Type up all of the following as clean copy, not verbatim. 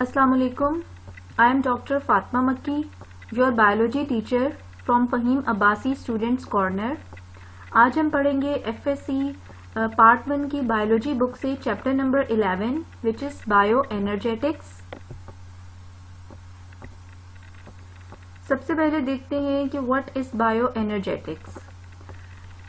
Assalamu alaikum. I am Dr. Fatma Makki, your biology teacher from Fahim Abbasi Students Corner. आज हम पढ़ेंगे FSC part 1 की biology book से chapter number 11 which is bio energetics. सबसे पहले देखते हैं कि व्हाट इज बायो एनर्जेटिक्स।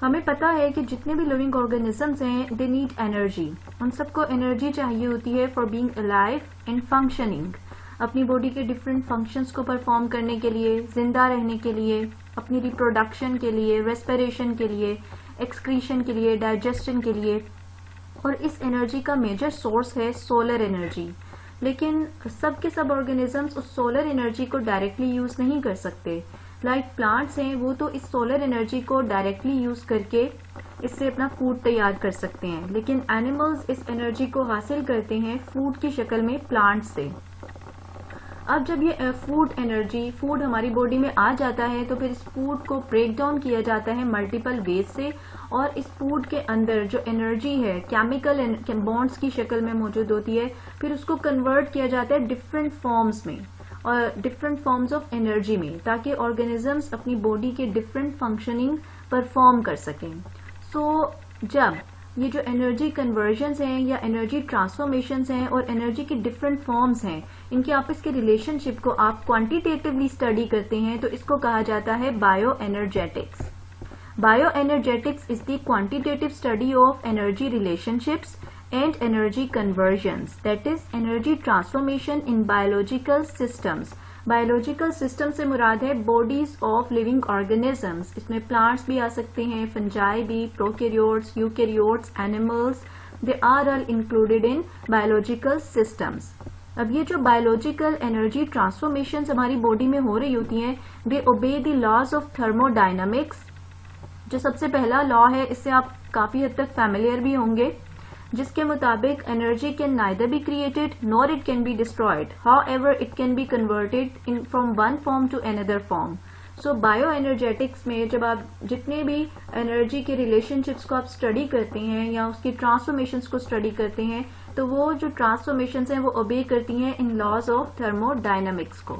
हमें पता है कि जितने भी लिविंग ऑर्गेनिजम्स हैं दे नीड एनर्जी। उन सबको एनर्जी चाहिए होती है for being alive and functioning, अपनी बॉडी के डिफरेंट फंक्शंस को परफॉर्म करने के लिए, जिंदा रहने के लिए, अपनी रिप्रोडक्शन के लिए, रेस्पिरेशन के लिए, एक्सक्रीशन के लिए, डाइजेशन के लिए। और इस एनर्जी का मेजर सोर्स है सोलर एनर्जी। लेकिन सब के सब ऑर्गेनिजम्स उस सोलर एनर्जी को डायरेक्टली यूज नहीं कर सकते। लाइक प्लांट्स हैं, वो तो इस सोलर एनर्जी को डायरेक्टली यूज करके इससे अपना फूड तैयार कर सकते हैं, लेकिन एनिमल्स इस एनर्जी को हासिल करते हैं फूड की शक्ल में प्लांट से। अब जब ये फूड हमारी बॉडी में आ जाता है तो फिर इस फूड को ब्रेक डाउन किया जाता है मल्टीपल वेज से, और इस फूड के अंदर जो एनर्जी है केमिकल बॉन्ड्स की शक्ल में मौजूद होती है, फिर उसको कन्वर्ट किया जाता है डिफरेंट फॉर्म्स में और डिफरेंट फॉर्म्स ऑफ एनर्जी में, ताकि ऑर्गेनिजम्स अपनी बॉडी के डिफरेंट फंक्शनिंग परफॉर्म कर सकें। सो जब ये जो एनर्जी कन्वर्जन्स हैं या एनर्जी ट्रांसफॉर्मेशंस हैं और एनर्जी की डिफरेंट फॉर्म्स हैं, इनके आपस के रिलेशनशिप को आप क्वांटिटेटिवली स्टडी करते हैं तो इसको कहा जाता है bio energetics. Bio energetics is the quantitative study of energy relationships and energy conversions, that is energy transformation in biological systems. Biological system से मुराद है bodies of living organisms। इसमें plants भी आ सकते हैं, fungi भी, prokaryotes, eukaryotes, animals, they are all included in biological systems। अब ये जो biological energy transformations हमारी body में हो रही होती हैं, they obey the laws of thermodynamics। जो सबसे पहला law है, इससे आप काफी हद तक familiar भी होंगे, जिसके मुताबिक energy can neither be created nor it can be destroyed, however it can be converted in from one form to another form. So bioenergetics में जब आप जितने भी एनर्जी के रिलेशनशिप्स को आप स्टडी करते हैं या उसकी ट्रांसफॉर्मेशंस को स्टडी करते हैं, तो वो जो ट्रांसफॉर्मेशंस हैं वो ओबे करती हैं इन लॉज ऑफ थर्मोडायनामिक्स को।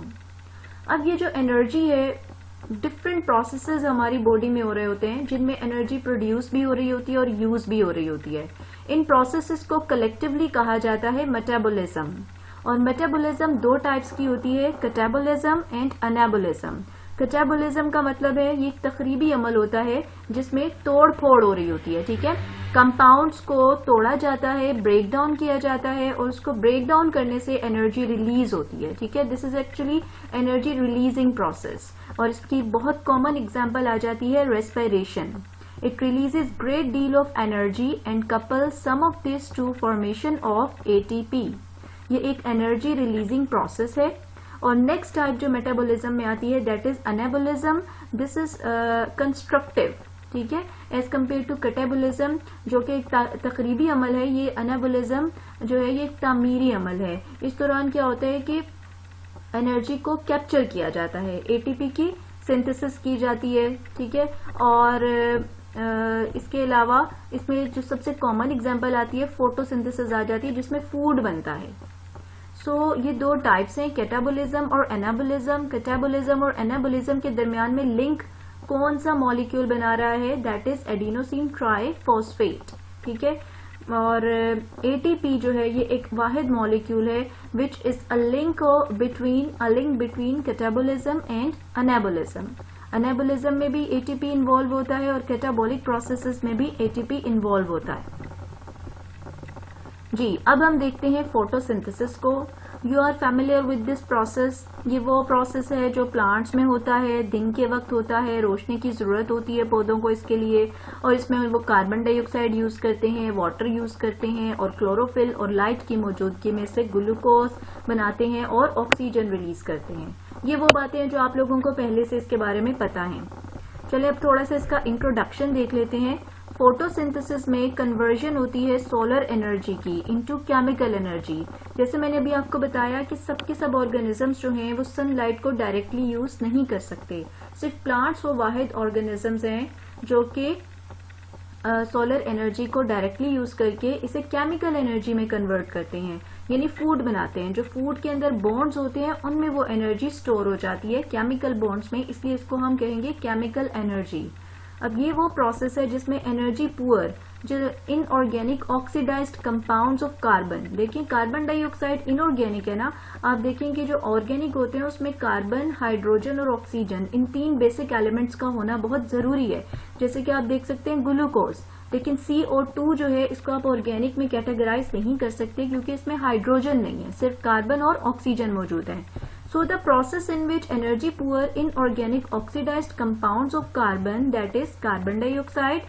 अब ये जो एनर्जी है, डिफरेंट प्रोसेसेस हमारी बॉडी में हो रहे होते हैं जिनमें एनर्जी प्रोड्यूस भी हो रही होती है और यूज भी हो रही होती है। इन प्रोसेसेस को कलेक्टिवली कहा जाता है मेटाबॉलिज्म। और मेटाबॉलिज्म दो टाइप्स की होती है, कैटाबॉलिज्म एंड अनाबॉलिज्म। कैटाबॉलिज्म का मतलब है ये एक तकरीबी अमल होता है जिसमें तोड़ फोड़ हो रही होती है, ठीक है। कंपाउंड्स को तोड़ा जाता है, ब्रेक डाउन किया जाता है और उसको ब्रेक डाउन करने से एनर्जी रिलीज होती है, ठीक है। This is actually energy releasing process. और इसकी बहुत कॉमन एग्जांपल आ जाती है respiration. It releases great deal of energy and couples some of this to formation of ATP। ये एक एनर्जी रिलीजिंग प्रोसेस है। और नेक्स्ट टाइप जो मेटाबॉलिज्म में आती है that is anabolism. This is constructive, ठीक है, एज कम्पेयर टू कैटाबॉलिज्म जो कि एक तकरीबी अमल है। ये अनाबॉलिज्म जो है ये एक तामीरी अमल है। इस दौरान क्या होता है कि एनर्जी को कैप्चर किया जाता है, एटीपी की सिंथेसिस की जाती है, ठीक है। और इसके अलावा इसमें जो सबसे कॉमन एग्जांपल आती है फोटोसिंथेसिस आ जाती है जिसमें फूड बनता है। सो ये दो टाइप्स हैं, कैटाबॉलिज्म और एनाबॉलिज्म। कैटाबॉलिज्म और एनाबॉलिज्म के दरमियान में लिंक कौन सा मॉलिक्यूल बना रहा है, दैट इज एडिनोसिन ट्राइफॉस्फेट, ठीक है। और एटीपी जो है ये एक वाहिद मॉलिक्यूल है which is a link between catabolism and anabolism. Anabolism में भी एटीपी इन्वॉल्व होता है और कैटाबॉलिक प्रोसेसेस में भी एटीपी इन्वॉल्व होता है। जी, अब हम देखते हैं फोटोसिंथेसिस को। You are familiar with this process. ये वो प्रोसेस है जो प्लांट्स में होता है, दिन के वक्त होता है, रोशनी की जरूरत होती है पौधों को इसके लिए, और इसमें वो कार्बन डाइऑक्साइड यूज करते हैं, वाटर यूज करते हैं और क्लोरोफिल और लाइट की मौजूदगी में से ग्लूकोज बनाते हैं और ऑक्सीजन रिलीज करते हैं। ये वो बातें हैं जो आप लोगों को पहले से इसके बारे में पता है। चलिए अब थोड़ा सा इसका इंट्रोडक्शन देख लेते हैं। फोटोसिंथेसिस में कन्वर्जन होती है सोलर एनर्जी की इनटू केमिकल एनर्जी। जैसे मैंने अभी आपको बताया कि सब के सब ऑर्गेनिजम्स जो हैं वो सनलाइट को डायरेक्टली यूज नहीं कर सकते। सिर्फ प्लांट्स वो वाहिद ऑर्गेनिजम्स हैं जो कि सोलर एनर्जी को डायरेक्टली यूज करके इसे केमिकल एनर्जी में कन्वर्ट करते हैं। यानी फूड बनाते हैं, जो फूड के अंदर बॉन्ड्स होते हैं उनमें वो एनर्जी स्टोर हो जाती है केमिकल बॉन्ड्स में, इसलिए इसको हम कहेंगे केमिकल एनर्जी। अब ये वो प्रोसेस है जिसमें एनर्जी पुअर जो inorganic oxidized compounds of carbon, देखिए कार्बन डाइऑक्साइड इनऑर्गेनिक है ना, आप देखेंगे जो ऑर्गेनिक होते हैं उसमें कार्बन, हाइड्रोजन और ऑक्सीजन, इन 3 बेसिक एलिमेंट्स का होना बहुत जरूरी है। जैसे कि आप देख सकते हैं ग्लूकोज, लेकिन CO2 जो है इसको आप ऑर्गेनिक में कैटेगराइज नहीं कर सकते क्योंकि इसमें हाइड्रोजन नहीं है, सिर्फ कार्बन और ऑक्सीजन मौजूद है। So the process in which energy poor inorganic oxidized compounds of carbon, that is carbon dioxide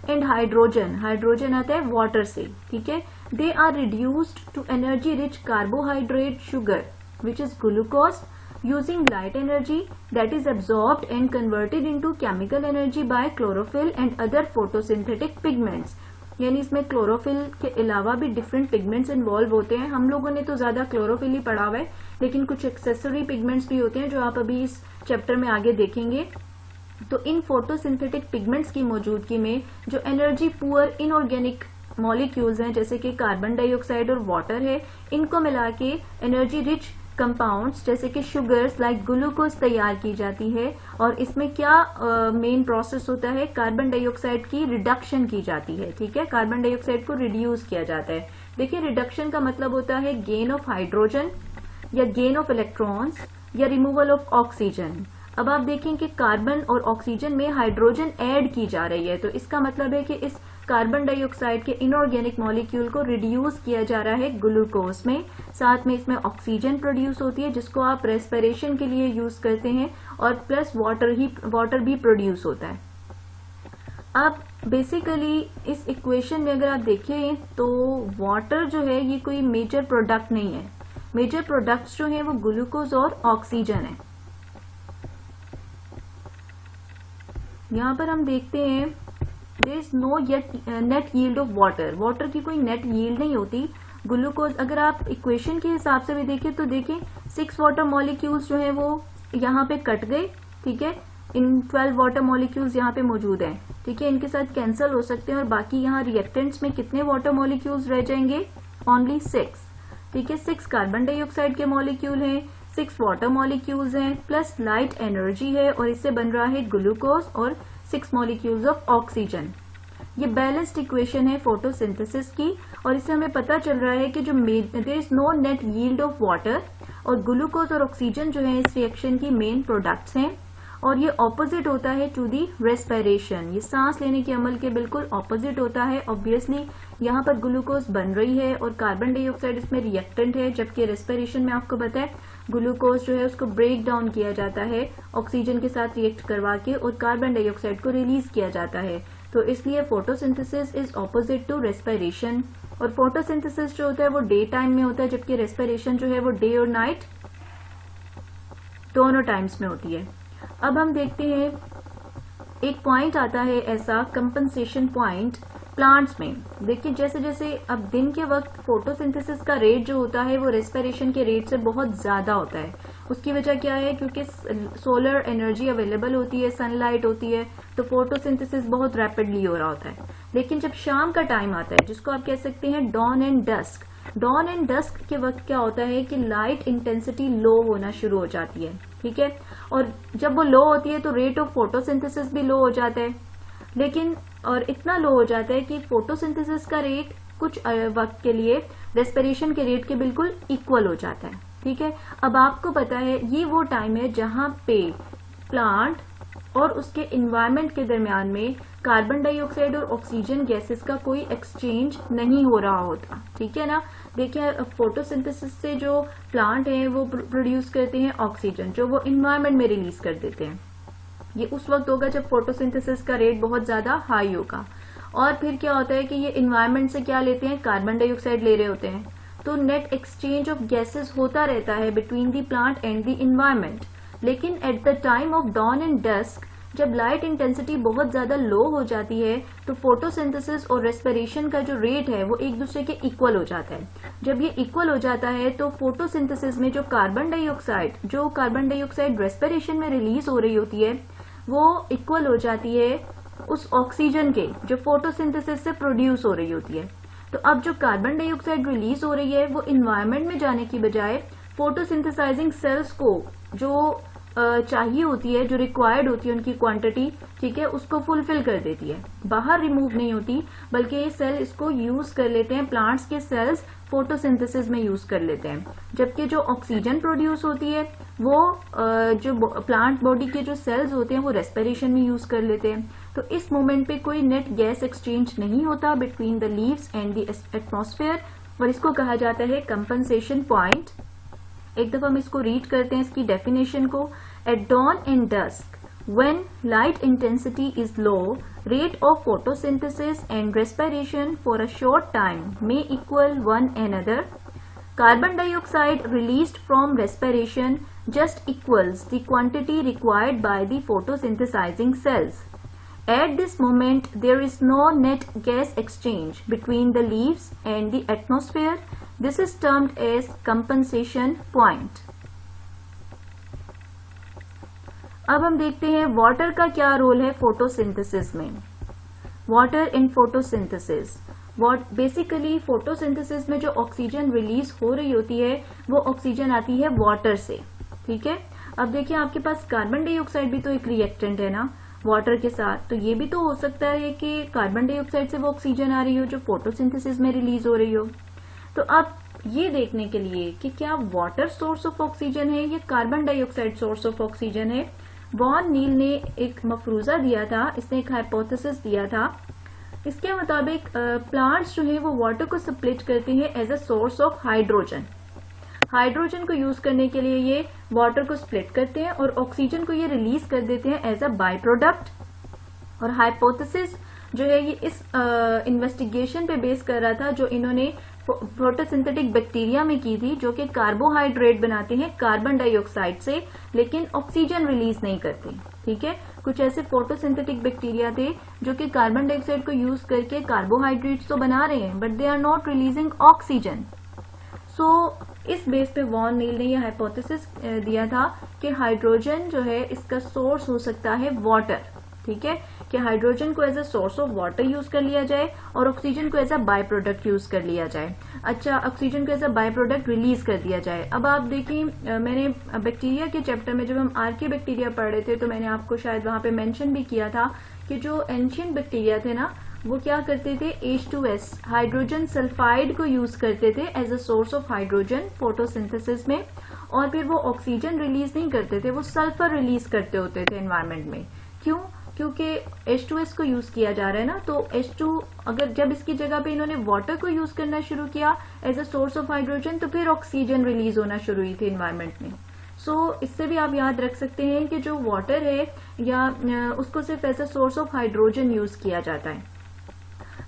and hydrogen आता है water से, ठीक है, they are reduced to energy rich carbohydrate sugar which is glucose using light energy that is absorbed and converted into chemical energy by chlorophyll and other photosynthetic pigments। यानी इसमें chlorophyll के अलावा भी डिफरेंट पिगमेंट्स इन्वॉल्व होते हैं। हम लोगों ने तो ज्यादा क्लोरोफिल ही पढ़ा हुआ है, लेकिन कुछ एक्सेसरी पिगमेंट्स भी होते हैं जो आप अभी इस चैप्टर में आगे देखेंगे। तो इन फोटोसिंथेटिक पिगमेंट्स की मौजूदगी में जो एनर्जी पुअर इनऑर्गेनिक मॉलिक्यूल्स हैं जैसे कि कार्बन डाइऑक्साइड और वाटर है, इनको मिला के एनर्जी रिच कंपाउंड्स जैसे कि शुगर्स लाइक ग्लूकोज तैयार की जाती है। और इसमें क्या मेन प्रोसेस होता है, कार्बन डाइऑक्साइड की रिडक्शन की जाती है, ठीक है, कार्बन डाइऑक्साइड को रिड्यूस किया जाता है। देखिए रिडक्शन का मतलब होता है गेन ऑफ हाइड्रोजन या गेन ऑफ इलेक्ट्रॉन्स या रिमूवल ऑफ ऑक्सीजन। अब आप देखें कि कार्बन और ऑक्सीजन में हाइड्रोजन ऐड की जा रही है, तो इसका मतलब है कि इस कार्बन डाइऑक्साइड के इनऑर्गेनिक मॉलिक्यूल को रिड्यूस किया जा रहा है ग्लूकोज में, साथ में इसमें ऑक्सीजन प्रोड्यूस होती है जिसको आप रेस्पिरेशन के लिए यूज करते हैं, और प्लस वाटर भी प्रोड्यूस होता है। अब बेसिकली इस इक्वेशन में अगर आप देखें तो वाटर जो है ये कोई मेजर प्रोडक्ट नहीं है, मेजर प्रोडक्ट्स जो है वो ग्लूकोज और ऑक्सीजन है। यहाँ पर हम देखते हैं there is no net yield of water, water की कोई नेट यील्ड नहीं होती। ग्लूकोज अगर आप इक्वेशन के हिसाब से भी देखें तो देखें 6 वाटर मॉलिक्यूल्स जो है वो यहाँ पे कट गए, ठीक है, इन 12 वाटर मॉलिक्यूल्स यहाँ पे मौजूद हैं, ठीक है, इनके साथ कैंसिल हो सकते हैं और बाकी यहाँ रिएक्टेंट्स में कितने वाटर मॉलिक्यूल्स रह जाएंगे, ओनली 6, ठीक है, 6 कार्बन डाइऑक्साइड के मॉलिक्यूल हैं, 6 वाटर मॉलिक्यूल्स हैं, प्लस लाइट एनर्जी है और इससे बन रहा है ग्लूकोज और 6 मॉलिक्यूल्स ऑफ ऑक्सीजन। ये बैलेंस्ड इक्वेशन है फोटोसिंथेसिस की, और इससे हमें पता चल रहा है कि जो there is no net yield of water, और ग्लूकोज और ऑक्सीजन जो है इस रिएक्शन की मेन प्रोडक्ट्स हैं, और ये ऑपोजिट होता है टू दी रेस्पिरेशन, ये सांस लेने के अमल के बिल्कुल ऑपोजिट होता है। ऑब्वियसली यहाँ पर ग्लूकोज बन रही है और कार्बन डाइऑक्साइड इसमें रिएक्टेंट है, जबकि रेस्पिरेशन में आपको पता है ग्लूकोज जो है उसको ब्रेक डाउन किया जाता है ऑक्सीजन के साथ रिएक्ट करवा के और कार्बन डाइऑक्साइड को रिलीज किया जाता है। तो इसलिए photosynthesis is opposite to respiration, और फोटोसिंथेसिस जो होता है वो डे टाइम में होता है, जबकि रेस्पिरेशन जो है वो डे और नाइट दोनों टाइम्स में होती है। अब हम देखते हैं एक पॉइंट आता है ऐसा कंपनसेशन पॉइंट प्लांट्स में। देखिए जैसे जैसे अब दिन के वक्त फोटोसिंथेसिस का रेट जो होता है वो रेस्पिरेशन के रेट से बहुत ज्यादा होता है। उसकी वजह क्या है, क्योंकि सोलर एनर्जी अवेलेबल होती है, सनलाइट होती है, तो फोटोसिंथेसिस बहुत रैपिडली हो रहा होता है। लेकिन जब शाम का टाइम आता है जिसको आप कह सकते हैं dawn and dusk, dawn and dusk के वक्त क्या होता है कि लाइट इंटेंसिटी लो होना शुरू हो जाती है, ठीक है, और जब वो लो होती है तो रेट ऑफ फोटोसिंथेसिस भी लो हो जाता है, लेकिन और इतना लो हो जाता है कि फोटोसिंथेसिस का रेट कुछ वक्त के लिए रेस्पिरेशन के रेट के बिल्कुल इक्वल हो जाता है, ठीक है। अब आपको पता है ये वो टाइम है जहां पे प्लांट और उसके इन्वायरमेंट के दरमियान में कार्बन डाइऑक्साइड और ऑक्सीजन गैसेस का कोई एक्सचेंज नहीं हो रहा होता, ठीक है ना। देखिए फोटोसिंथेसिस से जो प्लांट है वो प्रोड्यूस करते हैं ऑक्सीजन जो वो इन्वायरमेंट में रिलीज कर देते हैं। ये उस वक्त होगा जब फोटोसिंथेसिस का रेट बहुत ज्यादा हाई होगा। और फिर क्या होता है कि ये इन्वायरमेंट से क्या लेते हैं, कार्बन डाइऑक्साइड ले रहे होते हैं, तो नेट एक्सचेंज ऑफ गैसेस होता रहता है between the plant and the environment. लेकिन at the time of dawn and dusk जब लाइट इंटेंसिटी बहुत ज्यादा लो हो जाती है तो फोटोसिंथेसिस और रेस्पिरेशन का जो रेट है वो एक दूसरे के इक्वल हो जाता है। जब ये इक्वल हो जाता है तो फोटोसिंथेसिस में जो कार्बन डाइऑक्साइड रेस्पिरेशन में रिलीज हो रही होती है वो इक्वल हो जाती है उस ऑक्सीजन के जो फोटोसिंथेसिस से प्रोड्यूस हो रही होती है। तो अब जो कार्बन डाइऑक्साइड रिलीज हो रही है वो इन्वायरमेंट में जाने की बजाय फोटोसिंथेसाइजिंग सेल्स को जो चाहिए होती है, जो रिक्वायर्ड होती है उनकी क्वांटिटी, ठीक है, उसको फुलफिल कर देती है, बाहर रिमूव नहीं होती, बल्कि ये सेल इसको यूज कर लेते हैं, प्लांट्स के सेल्स फोटोसिंथेसिस में यूज कर लेते हैं। जबकि जो ऑक्सीजन प्रोड्यूस होती है वो जो प्लांट बॉडी के जो सेल्स होते हैं वो रेस्पिरेशन में यूज कर लेते हैं। तो इस मोमेंट पे कोई नेट गैस एक्सचेंज नहीं होता between the leaves and the atmosphere, और इसको कहा जाता है कंपनसेशन पॉइंट। एक दफा हम इसको रीड करते हैं, इसकी डेफिनेशन को। At dawn and dusk when light intensity is low, rate of photosynthesis and respiration for a short time may equal one another. Carbon dioxide released from respiration just equals the quantity required by the photosynthesizing cells. At this moment, there is no net gas exchange between the leaves and the atmosphere. This is termed as compensation point. अब हम देखते हैं water का क्या role है photosynthesis में। Water in photosynthesis, basically photosynthesis में जो ऑक्सीजन रिलीज हो रही होती है वो ऑक्सीजन आती है वाटर से, ठीक है। अब देखिए आपके पास कार्बन डाइऑक्साइड भी तो एक रिएक्टेंट है ना वाटर के साथ, तो ये भी तो हो सकता है कि कार्बन डाइऑक्साइड से वो ऑक्सीजन आ रही हो जो फोटोसिंथेसिस में रिलीज हो रही हो। तो अब ये देखने के लिए कि क्या वाटर सोर्स ऑफ ऑक्सीजन है या carbon dioxide source of oxygen है, वॉन नील ने एक मफरूजा दिया था, इसने एक हाइपोथेसिस दिया था। इसके मुताबिक प्लांट्स जो है वो वाटर को स्प्लिट करते हैं as a source of hydrogen. Hydrogen को यूज करने के लिए ये वाटर को स्प्लिट करते हैं और ऑक्सीजन को ये रिलीज कर देते हैं एज अ बाय प्रोडक्ट। और हाइपोथेसिस जो है ये इस इन्वेस्टिगेशन पे बेस कर रहा था जो इन्होंने फोटोसिंथेटिक बैक्टीरिया में की थी, जो कि कार्बोहाइड्रेट बनाते हैं कार्बन डाइऑक्साइड से लेकिन ऑक्सीजन रिलीज नहीं करते, ठीक है। कुछ ऐसे फोटोसिंथेटिक बैक्टीरिया थे जो कि कार्बन डाइऑक्साइड को यूज करके कार्बोहाइड्रेट्स तो बना रहे हैं but they are not releasing oxygen. So इस बेस पे वॉन नील ने यह हाइपोथेसिस दिया था कि हाइड्रोजन जो है इसका सोर्स हो सकता है वाटर, ठीक है, कि हाइड्रोजन को as a source of water use कर लिया जाए और ऑक्सीजन को as a byproduct use कर लिया जाए। अच्छा, ऑक्सीजन को as a byproduct release कर दिया जाए। अब आप देखिए मैंने बैक्टीरिया के चैप्टर में जब हम आर्की बैक्टीरिया पढ़ रहे थे तो मैंने आपको शायद वहां पे मेंशन भी किया था कि जो एंशियंट बैक्टीरिया थे ना वो क्या करते थे, H2S हाइड्रोजन सल्फाइड को यूज करते थे as a source of hydrogen photosynthesis में, और फिर वो ऑक्सीजन रिलीज नहीं करते थे, वो सल्फर रिलीज करते होते थे एनवायरमेंट में। क्यों? क्योंकि H2S को यूज किया जा रहा है ना, तो H2 अगर जब इसकी जगह पे इन्होंने वाटर को यूज करना शुरू किया as a source of hydrogen तो फिर ऑक्सीजन रिलीज होना शुरू हुई थी एनवायरमेंट में। सो इससे भी आप याद रख सकते हैं कि जो वाटर है या उसको सिर्फ as a source of hydrogen use किया जाता है।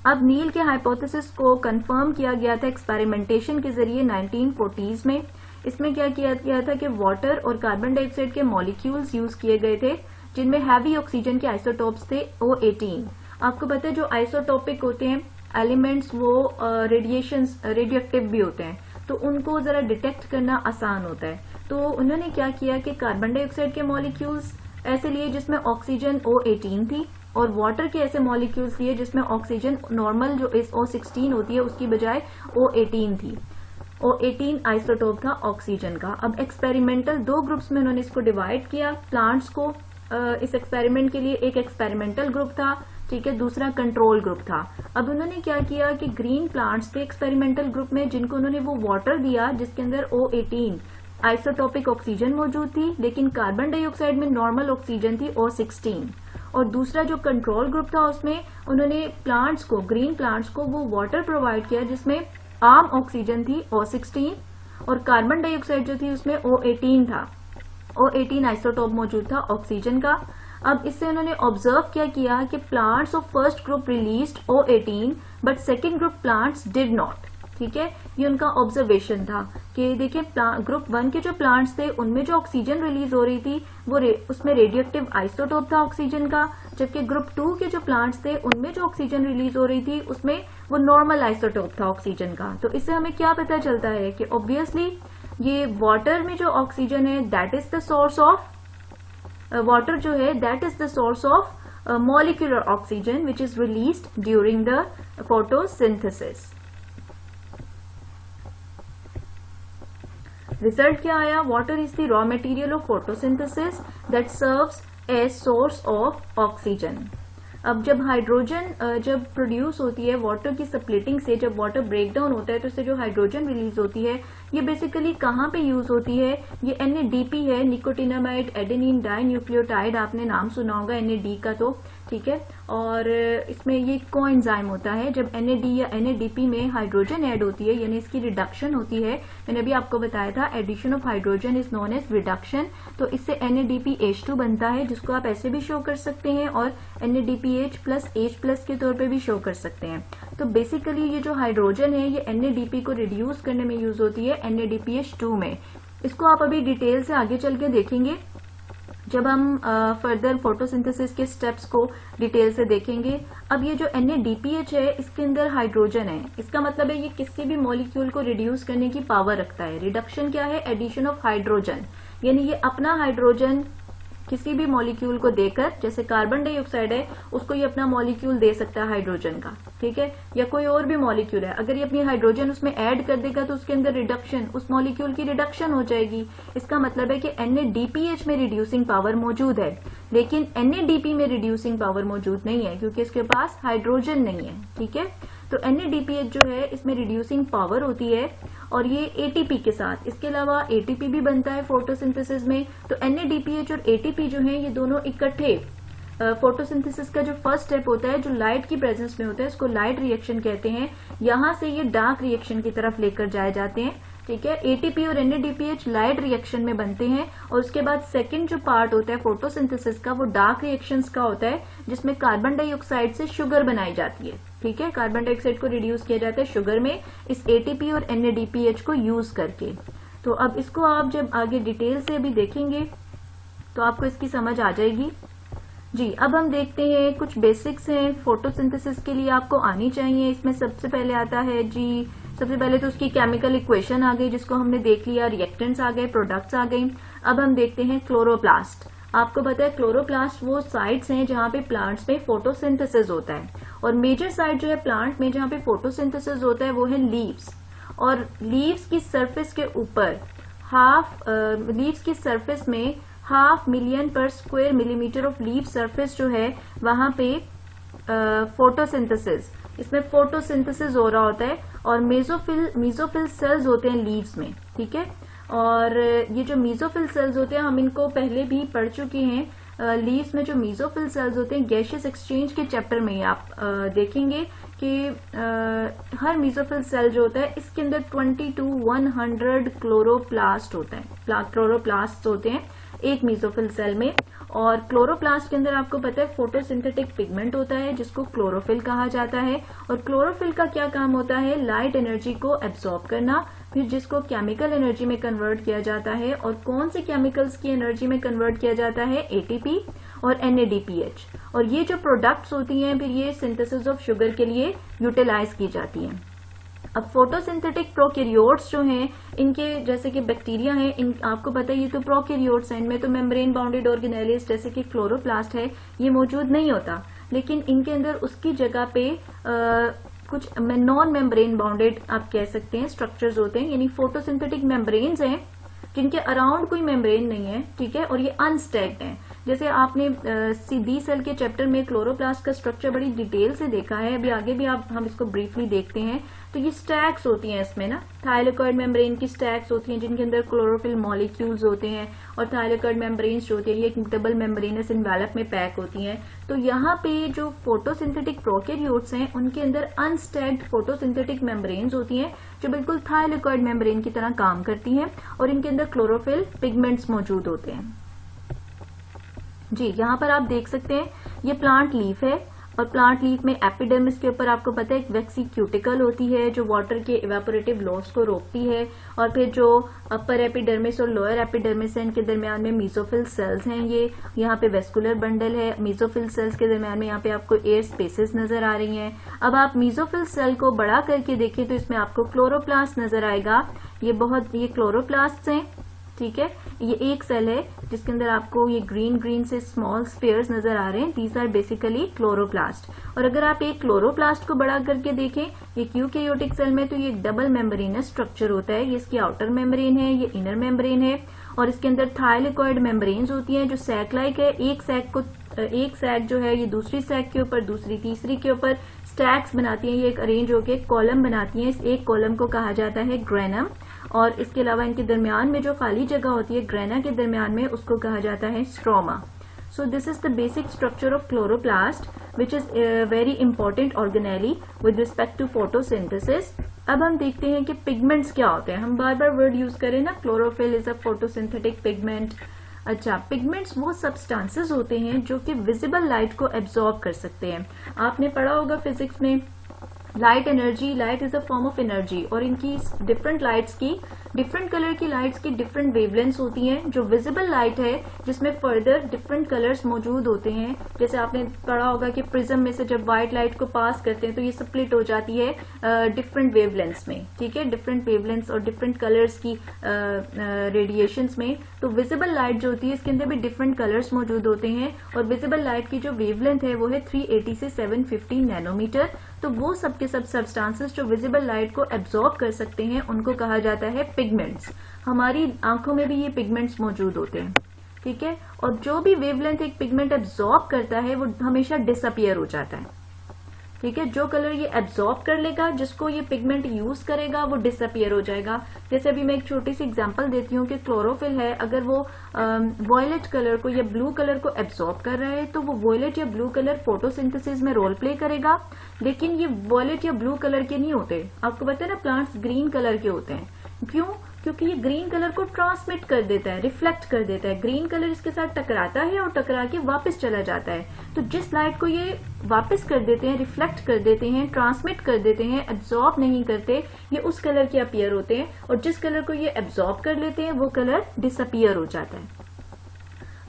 अब नील के हाइपोथेसिस को कंफर्म किया गया था एक्सपेरिमेंटेशन के जरिए 1940s में। इसमें क्या किया गया था कि वाटर और कार्बन डाइऑक्साइड के मॉलिक्यूल्स यूज किए गए थे जिनमें हैवी ऑक्सीजन के आइसोटोप्स थे O18। आपको पता है जो आइसोटोपिक होते हैं एलिमेंट्स वो रेडियोएक्टिव भी होते हैं, तो उनको जरा डिटेक्ट करना आसान होता है। तो उन्होंने क्या किया कि कार्बन डाइऑक्साइड के मॉलिक्यूल्स ऐसे लिए जिसमें ऑक्सीजन O18 थी और वाटर के ऐसे मॉलिक्यूल्स लिए जिसमें ऑक्सीजन नॉर्मल जो इस O16 होती है उसकी बजाय O18 थी। O18 आइसोटोप था ऑक्सीजन का। अब एक्सपेरिमेंटल दो ग्रुप्स में उन्होंने इसको डिवाइड किया प्लांट्स को। इस एक्सपेरिमेंट के लिए एक एक्सपेरिमेंटल ग्रुप था, ठीक है, दूसरा कंट्रोल ग्रुप था। अब उन्होंने क्या किया कि ग्रीन प्लांट्स थे एक्सपेरिमेंटल ग्रुप में जिनको उन्होंने वो वाटर दिया जिसके अंदर O18 आइसोटोपिक ऑक्सीजन मौजूद थी, लेकिन कार्बन डाइऑक्साइड में नॉर्मल ऑक्सीजन थी O16। और दूसरा जो कंट्रोल ग्रुप था उसमें उन्होंने प्लांट्स को, ग्रीन प्लांट्स को वो वाटर प्रोवाइड किया जिसमें आम ऑक्सीजन थी O16 और कार्बन डाइऑक्साइड जो थी उसमें O18 था। O18 आइसोटोप मौजूद था ऑक्सीजन का। अब इससे उन्होंने ऑब्जर्व क्या किया कि plants of first group released O18 but second group plants did not, ठीक है, ये उनका ऑब्जर्वेशन था कि देखिए ग्रुप 1 के जो प्लांट्स थे उनमें जो ऑक्सीजन रिलीज हो रही थी वो उसमें रेडियोएक्टिव आइसोटोप था ऑक्सीजन का, जबकि ग्रुप 2 के जो प्लांट्स थे उनमें जो ऑक्सीजन रिलीज हो रही थी उसमें वो नॉर्मल आइसोटोप था ऑक्सीजन का। तो इससे हमें क्या पता चलता है कि ऑब्वियसली ये वाटर में जो ऑक्सीजन है that is the source of water जो है that is the source of molecular oxygen which is released during the photosynthesis. Result क्या आया? Water is the raw material of photosynthesis that serves as source of oxygen. अब जब hydrogen जब produce होती है water की स्प्लिटिंग से, जब वाटर ब्रेक डाउन होता है तो इससे जो हाइड्रोजन रिलीज होती है ये बेसिकली कहाँ पे यूज होती है? ये NADP है, निकोटिनामाइड एडेनिन डाई न्यूक्लियोटाइड, आपने नाम सुना होगा NAD का, तो ठीक है। और इसमें ये कोएंजाइम होता है, जब NAD या NADP में हाइड्रोजन ऐड होती है यानी इसकी रिडक्शन होती है, मैंने अभी आपको बताया था addition of hydrogen is known as reduction, तो इससे NADPH2 बनता है, जिसको आप ऐसे भी शो कर सकते हैं और NADPH प्लस H प्लस के तौर पे भी शो कर सकते हैं। तो बेसिकली ये जो हाइड्रोजन है ये NADP को रिड्यूस करने में यूज होती है NADPH2 में। इसको आप अभी डिटेल से आगे चल के देखेंगे जब हम फर्दर फोटोसिंथेसिस के स्टेप्स को डिटेल से देखेंगे। अब ये जो NADPH है इसके अंदर हाइड्रोजन है, इसका मतलब है ये किसी भी मॉलिक्यूल को रिड्यूस करने की पावर रखता है। रिडक्शन क्या है? एडिशन ऑफ हाइड्रोजन, यानी ये अपना हाइड्रोजन किसी भी मॉलिक्यूल को देकर, जैसे कार्बन डाइऑक्साइड है उसको ये अपना मॉलिक्यूल दे सकता है हाइड्रोजन का, ठीक है, या कोई और भी मॉलिक्यूल है, अगर ये अपनी हाइड्रोजन उसमें ऐड कर देगा तो उसके अंदर रिडक्शन, उस मॉलिक्यूल की रिडक्शन हो जाएगी। इसका मतलब है कि NADPH में रिड्यूसिंग पावर मौजूद है, लेकिन NADP में रिड्यूसिंग पावर मौजूद नहीं है क्योंकि इसके पास हाइड्रोजन नहीं है, ठीक है। तो NADPH जो है इसमें रिड्यूसिंग पावर होती है और ये ATP के साथ, इसके अलावा ATP भी बनता है फोटोसिंथेसिस में। तो NADPH और ATP जो है ये दोनों इकट्ठे फोटोसिंथेसिस का जो फर्स्ट स्टेप होता है, जो लाइट की प्रेजेंस में होता है, इसको लाइट रिएक्शन कहते हैं। यहां से ये डार्क रिएक्शन की तरफ लेकर जाए जाते हैं, ठीक है। ATP और NADPH लाइट रिएक्शन में बनते हैं और उसके बाद सेकंड जो पार्ट होता है फोटोसिंथेसिस का वो डार्क रिएक्शंस का होता है, जिसमें कार्बन डाइऑक्साइड से शुगर बनाई जाती है, ठीक है। कार्बन डाइऑक्साइड को रिड्यूस किया जाता है शुगर में इस ATP और NADPH को यूज करके। तो अब इसको आप जब आगे डिटेल से अभी देखेंगे तो आपको इसकी समझ आ जाएगी। जी, अब हम देखते हैं कुछ बेसिक्स हैं फोटोसिंथेसिस के लिए आपको आनी चाहिए। इसमें सबसे पहले आता है जी, सबसे पहले तो उसकी केमिकल इक्वेशन आ गई जिसको हमने देख लिया, रिएक्टेंट्स आ गए, प्रोडक्ट्स आ गई। अब हम देखते हैं क्लोरोप्लास्ट। आपको पता है क्लोरोप्लास्ट वो साइट्स हैं जहां पे प्लांट्स में फोटोसिंथेसिस होता है, और मेजर साइट जो है प्लांट में जहां पे फोटोसिंथेसिस होता है वो है लीव्स। और लीव्स की सरफेस के ऊपर लीव्स की सरफेस में 500 मिलियन पर square millimetre of leaf surface जो है वहां पे फोटोसिंथेसिस, इसमें फोटोसिंथेसिस हो रहा होता है और मेसोफिल सेल्स होते हैं लीव्स में, ठीक है। और ये जो मेसोफिल सेल्स होते हैं हम इनको पहले भी पढ़ चुके हैं। लीव्स में जो मेसोफिल सेल्स होते हैं गैसियस एक्सचेंज के चैप्टर में आप देखेंगे कि हर मेसोफिल सेल जो होता है इसके अंदर 20 to 100 क्लोरोप्लास्ट होता है, क्लोरोप्लास्ट होते हैं एक मेसोफिल सेल में। और क्लोरोप्लास्ट के अंदर आपको पता है फोटोसिंथेटिक पिगमेंट होता है जिसको क्लोरोफिल कहा जाता है। और क्लोरोफिल का क्या काम होता है? लाइट एनर्जी को एब्सॉर्ब करना, फिर जिसको केमिकल एनर्जी में कन्वर्ट किया जाता है। और कौन से केमिकल्स की एनर्जी में कन्वर्ट किया जाता है? ATP और NADPH। और ये जो प्रोडक्ट्स होती हैं फिर ये सिंथेसिस ऑफ शुगर के लिए यूटिलाइज की जाती हैं। अब फोटोसिंथेटिक प्रोकैरियोट्स जो हैं इनके जैसे कि बैक्टीरिया हैं, इन आपको पता है ये तो प्रोकैरियोट्स हैं, इनमें तो मेम्ब्रेन बाउंडेड ऑर्गेनेलिस जैसे कि क्लोरोप्लास्ट है ये मौजूद नहीं होता, लेकिन इनके अंदर उसकी जगह पे कुछ नॉन मेम्ब्रेन बाउंडेड आप कह सकते हैं स्ट्रक्चर्स होते हैं, यानी फोटोसिंथेटिक मेम्ब्रेन्स हैं जिनके अराउंड कोई मेम्ब्रेन नहीं है, ठीक है, और ये अनस्टैक्ड हैं। जैसे आपने बी सेल के चैप्टर में क्लोरोप्लास्ट का स्ट्रक्चर बड़ी डिटेल से देखा है, अभी आगे भी हम इसको ब्रीफली देखते हैं। तो ये स्टैक्स होती हैं इसमें ना, थाइलेकॉइड मेम्ब्रेन की स्टैक्स होती हैं जिनके अंदर क्लोरोफिल मॉलिक्यूल्स होते हैं, और थाइलेकॉइड मेम्ब्रेन्स जो होती है ये एक डबल मेम्ब्रेनस एनवेलप में पैक होती हैं। तो यहाँ पे जो फोटोसिंथेटिक प्रोकैरियोट्स हैं उनके अंदर अनस्टैक्ड फोटोसिंथेटिक मेम्ब्रेन्स होती हैं जो बिल्कुल थाइलेकॉइड मेम्ब्रेन की तरह काम करती हैं, और इनके अंदर क्लोरोफिल पिगमेंट्स मौजूद होते हैं। जी, यहाँ पर आप देख सकते हैं ये प्लांट लीफ है, और प्लांट लीफ में एपिडर्मिस के ऊपर आपको पता है एक वैक्सी क्यूटिकल होती है जो वाटर के इवेपोरेटिव लॉस को रोकती है, और फिर जो अपर एपिडर्मिस और लोअर एपिडर्मिस है इनके दरमियान में मीसोफिल सेल्स हैं। ये यहाँ पे वेस्कुलर बंडल है, मीसोफिल सेल्स के दरमियान में यहाँ पे आपको एयर स्पेसेस नजर आ रही हैं। अब आप मीसोफिल सेल को बड़ा करके देखें तो इसमें आपको क्लोरोप्लास्ट नजर आएगा। ये क्लोरोप्लास्ट हैं, ठीक है, ये एक सेल है जिसके अंदर आपको ये ग्रीन से स्मॉल स्फीयर्स नजर आ रहे हैं, दीज आर बेसिकली क्लोरोप्लास्ट। और अगर आप एक क्लोरोप्लास्ट को बड़ा करके देखें एक यूकेरियोटिक सेल में, तो ये एक डबल मेम्ब्रेनस स्ट्रक्चर होता है, ये इसकी आउटर मेम्ब्रेन है, ये इनर मेम्ब्रेन है, और इसके अंदर थाइलेकॉइड मेम्ब्रेन्स होती हैं जो सैक लाइक है। एक सैक जो है ये दूसरी सैक के ऊपर, दूसरी तीसरी के ऊपर स्टैक्स बनाती हैं, ये एक अरेंज होके कॉलम बनाती हैं। इस एक कॉलम को कहा जाता है ग्रेनम, और इसके अलावा इनके दरमियान में जो खाली जगह होती है ग्रेना के दरमियान में, उसको कहा जाता है stroma. So this is the basic structure of chloroplast, which is very important organelle with respect to photosynthesis. अब हम देखते हैं कि पिगमेंट्स क्या होते हैं। हम बार बार वर्ड यूज करें ना, chlorophyll is a photosynthetic pigment. अच्छा, पिगमेंट्स वो सब्सटेंसेस होते हैं जो कि विजिबल लाइट को एब्जॉर्ब कर सकते हैं। आपने पढ़ा होगा फिजिक्स में light energy, light is a form of energy, और इनकी डिफरेंट लाइट्स की, डिफरेंट कलर की लाइट्स की डिफरेंट वेवलेंथ्स होती हैं। जो विजिबल लाइट है जिसमें फर्दर डिफरेंट कलर्स मौजूद होते हैं, जैसे आपने पढ़ा होगा कि प्रिज्म में से जब व्हाइट लाइट को पास करते हैं तो ये स्प्लिट हो जाती है डिफरेंट वेवलेंथ्स में, ठीक है, डिफरेंट वेवलेंथ्स और डिफरेंट कलर्स की रेडिएशंस में। तो विजिबल लाइट जो होती है इसके अंदर भी डिफरेंट कलर्स मौजूद होते हैं, और विजिबल लाइट की जो वेवलेंथ है वो है 380 से 750 नैनोमीटर। तो वो सब के सब सब्सटेंसेस जो विजिबल लाइट को एब्जॉर्ब कर सकते हैं उनको कहा जाता है पिगमेंट्स। हमारी आंखों में भी ये पिगमेंट्स मौजूद होते हैं, ठीक है, और जो भी वेवलेंथ एक पिगमेंट एब्जॉर्ब करता है वो हमेशा डिसअपियर हो जाता है, ठीक है। जो कलर ये एब्जॉर्ब कर लेगा, जिसको ये पिगमेंट यूज करेगा, वो डिसअपियर हो जाएगा। जैसे अभी मैं एक छोटी सी एग्जांपल देती हूँ कि क्लोरोफिल है, अगर वो वॉयलेट कलर को या ब्लू कलर को एब्जॉर्ब कर रहा है तो वो वॉयलेट या ब्लू कलर फोटोसिंथेसिस में रोल प्ले करेगा, लेकिन ये वॉयलेट या ब्लू कलर के नहीं होते। आपको पता है ना, प्लांट्स ग्रीन कलर के होते हैं। क्यों? क्योंकि ये ग्रीन कलर को ट्रांसमिट कर देता है, रिफ्लेक्ट कर देता है। ग्रीन कलर इसके साथ टकराता है और टकरा के वापस चला जाता है। तो जिस लाइट को ये वापस कर देते हैं, रिफ्लेक्ट कर देते हैं, ट्रांसमिट कर देते हैं, एब्जॉर्ब नहीं करते, ये उस कलर के अपीयर होते हैं, और जिस कलर को ये एब्जॉर्ब कर लेते हैं वो कलर डिसअपियर हो जाता है।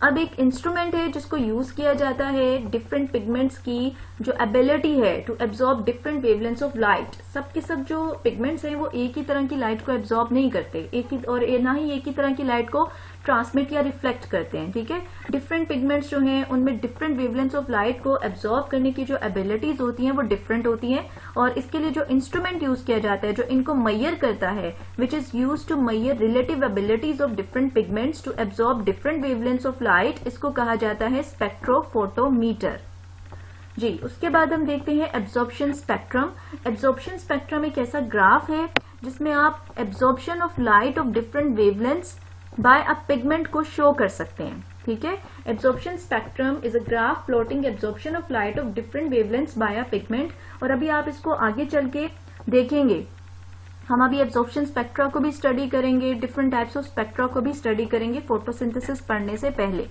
अब एक इंस्ट्रूमेंट है जिसको यूज किया जाता है डिफरेंट पिगमेंट्स की जो एबिलिटी है to absorb different wavelengths of light. सब के सब जो पिगमेंट्स हैं वो एक ही तरह की लाइट को एब्जॉर्ब नहीं करते, और ना ही एक ही तरह की लाइट को ट्रांसमिट या रिफ्लेक्ट करते हैं, ठीक है। डिफरेंट पिगमेंट्स जो हैं उनमें डिफरेंट वेवलेंथ्स ऑफ लाइट को एब्जॉर्ब करने की जो एबिलिटीज होती हैं वो डिफरेंट होती हैं, और इसके लिए जो इंस्ट्रूमेंट यूज किया जाता है जो इनको मैयर करता है, which is use to measure relative abilities of different pigments to absorb different wavelengths of light, इसको कहा जाता है स्पेक्ट्रोफोटोमीटर। जी, उसके बाद हम देखते हैं एब्जॉर्प्शन स्पेक्ट्रम। एब्जॉर्प्शन स्पेक्ट्रम एक ऐसा ग्राफ है जिसमें आप absorption of light of different wavelengths by a pigment को शो कर सकते हैं, ठीक है। Absorption spectrum is a graph plotting absorption of light of different wavelengths by a pigment. और अभी आप इसको आगे चल के देखेंगे, हम अभी एब्जॉर्प्शन स्पेक्ट्रा को भी स्टडी करेंगे, डिफरेंट टाइप्स ऑफ स्पेक्ट्रा को भी स्टडी करेंगे फोटोसिंथेसिस पढ़ने से पहले।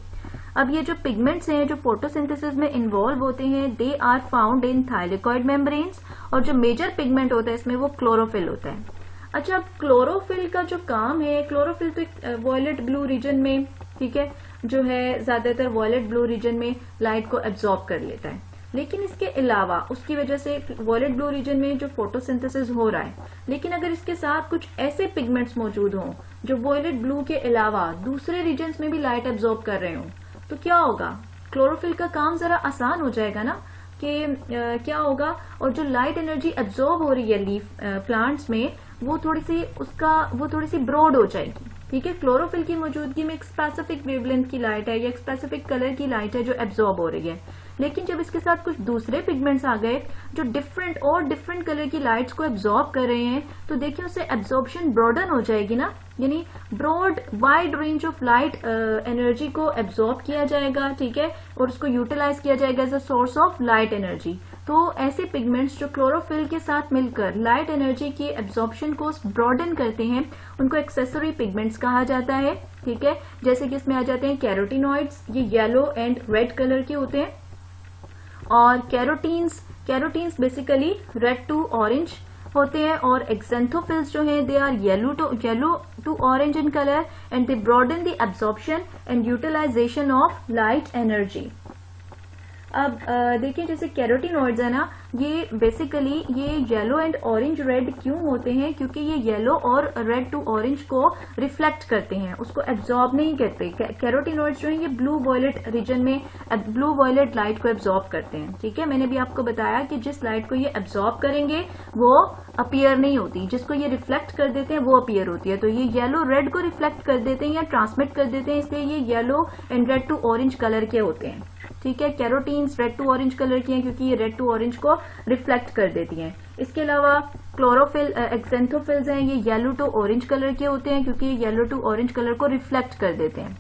अब ये जो पिगमेंट्स हैं जो फोटोसिंथेसिस में इन्वॉल्व होते हैं, they are found in thylakoid membranes, और जो मेजर पिगमेंट होता है इसमें वो क्लोरोफिल होता है। अच्छा, अब क्लोरोफिल का जो काम है, क्लोरोफिल तो एक वॉयलेट ब्लू रीजन में, ठीक है, जो है ज्यादातर वॉयलेट ब्लू रीजन में लाइट को एब्जॉर्ब कर लेता है, लेकिन इसके अलावा उसकी वजह से वॉयलेट ब्लू रीजन में जो फोटोसिंथेसिस हो रहा है, लेकिन अगर इसके साथ कुछ ऐसे पिगमेंट्स मौजूद हों जो वॉयलेट ब्लू के अलावा दूसरे रीजन्स में भी लाइट एब्जॉर्ब कर रहे हों, तो क्या होगा? क्लोरोफिल का काम जरा आसान हो जाएगा ना, कि क्या होगा, और जो लाइट एनर्जी एब्जॉर्ब हो रही है लीफ प्लांट्स में वो थोड़ी सी ब्रॉड हो जाएगी, ठीक है। क्लोरोफिल की मौजूदगी में एक स्पेसिफिक वेवलेंथ की लाइट है या एक स्पेसिफिक कलर की लाइट है जो एब्जॉर्ब हो रही है, लेकिन जब इसके साथ कुछ दूसरे पिगमेंट्स आ गए जो डिफरेंट कलर की लाइट्स को एब्जॉर्ब कर रहे हैं, तो देखिए उससे एब्जॉर्प्शन ब्रॉडन हो जाएगी ना, यानी broad wide range of light energy को एब्जॉर्ब किया जाएगा, ठीक है, और उसको यूटिलाइज किया जाएगा as a source of light energy. तो ऐसे पिगमेंट्स जो क्लोरोफिल के साथ मिलकर लाइट एनर्जी की एब्जॉर्प्शन को ब्रॉडन करते हैं उनको एक्सेसरी पिगमेंट्स कहा जाता है, ठीक है। जैसे कि इसमें आ जाते हैं कैरोटिनॉइड्स, ये येलो एंड रेड कलर के होते हैं, और carotenes basically red to orange होते हैं, और एक्सेंथोफिल्स जो हैं they are yellow to orange in colour and they broaden the absorption and utilization of light energy. अब देखिए जैसे कैरोटीनॉइड्स है ना, ये बेसिकली ये येलो एंड ऑरेंज रेड क्यों होते हैं, क्योंकि ये येलो और रेड टू ऑरेंज को रिफ्लेक्ट करते हैं, उसको एब्जॉर्ब नहीं करते। कैरोटीनॉइड्स जो है ये ब्लू वॉयलेट रीजन में ब्लू वॉयलेट लाइट को एब्जॉर्ब करते हैं। ठीक है, मैंने भी आपको बताया कि जिस लाइट को ये एब्जॉर्ब करेंगे वो अपीयर नहीं होती, जिसको ये रिफ्लेक्ट कर देते हैं वो अपीयर होती है। तो ये येलो रेड को रिफ्लेक्ट कर देते हैं या ट्रांसमिट कर देते हैं, इसलिए ये yellow and red to orange colour के होते हैं। ठीक है, carotenes red to orange colour की हैं क्योंकि ये रेड टू ऑरेंज को रिफ्लेक्ट कर देती हैं। इसके अलावा क्लोरोफिल एक्सेंथोफिल्स हैं, ये येलो टू ऑरेंज कलर के होते हैं क्योंकि ये येलो टू ऑरेंज कलर को रिफ्लेक्ट कर देते हैं।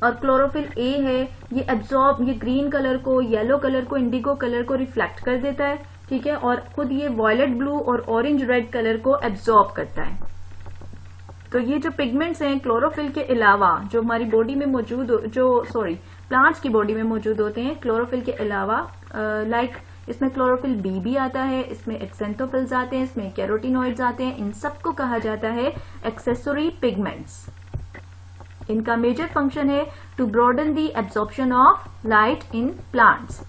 और क्लोरोफिल ए है, ये एब्जॉर्ब, ये ग्रीन कलर को, येलो कलर को, इंडिगो कलर को रिफ्लेक्ट कर देता है। ठीक है, और खुद ये वॉयलेट ब्लू और ऑरेंज रेड कलर को एब्जॉर्ब करता है। तो ये जो पिगमेंट्स हैं क्लोरोफिल के अलावा जो हमारी बॉडी में मौजूद, प्लांट्स की बॉडी में मौजूद होते हैं क्लोरोफिल के अलावा, लाइक इसमें क्लोरोफिल बी भी आता है, इसमें एक्सेंथोफिल्स आते हैं, इसमें कैरोटीनॉइड्स आते हैं। इन सबको कहा जाता है एक्सेसरी पिगमेंट्स। इनका मेजर फंक्शन है to broaden the absorption of light in plants.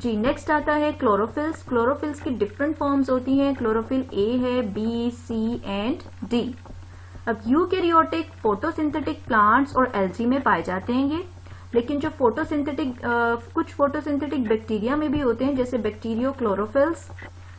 जी, नेक्स्ट आता है क्लोरोफिल्स। क्लोरोफिल्स की डिफरेंट फॉर्म्स होती हैं। क्लोरोफिल ए है, बी, सी एंड डी। अब यूकैरियोटिक फोटोसिंथेटिक प्लांट्स और एल्गी में पाए जाते हैं ये, लेकिन जो कुछ फोटोसिंथेटिक बैक्टीरिया में भी होते हैं, जैसे बैक्टीरियो क्लोरोफिल्स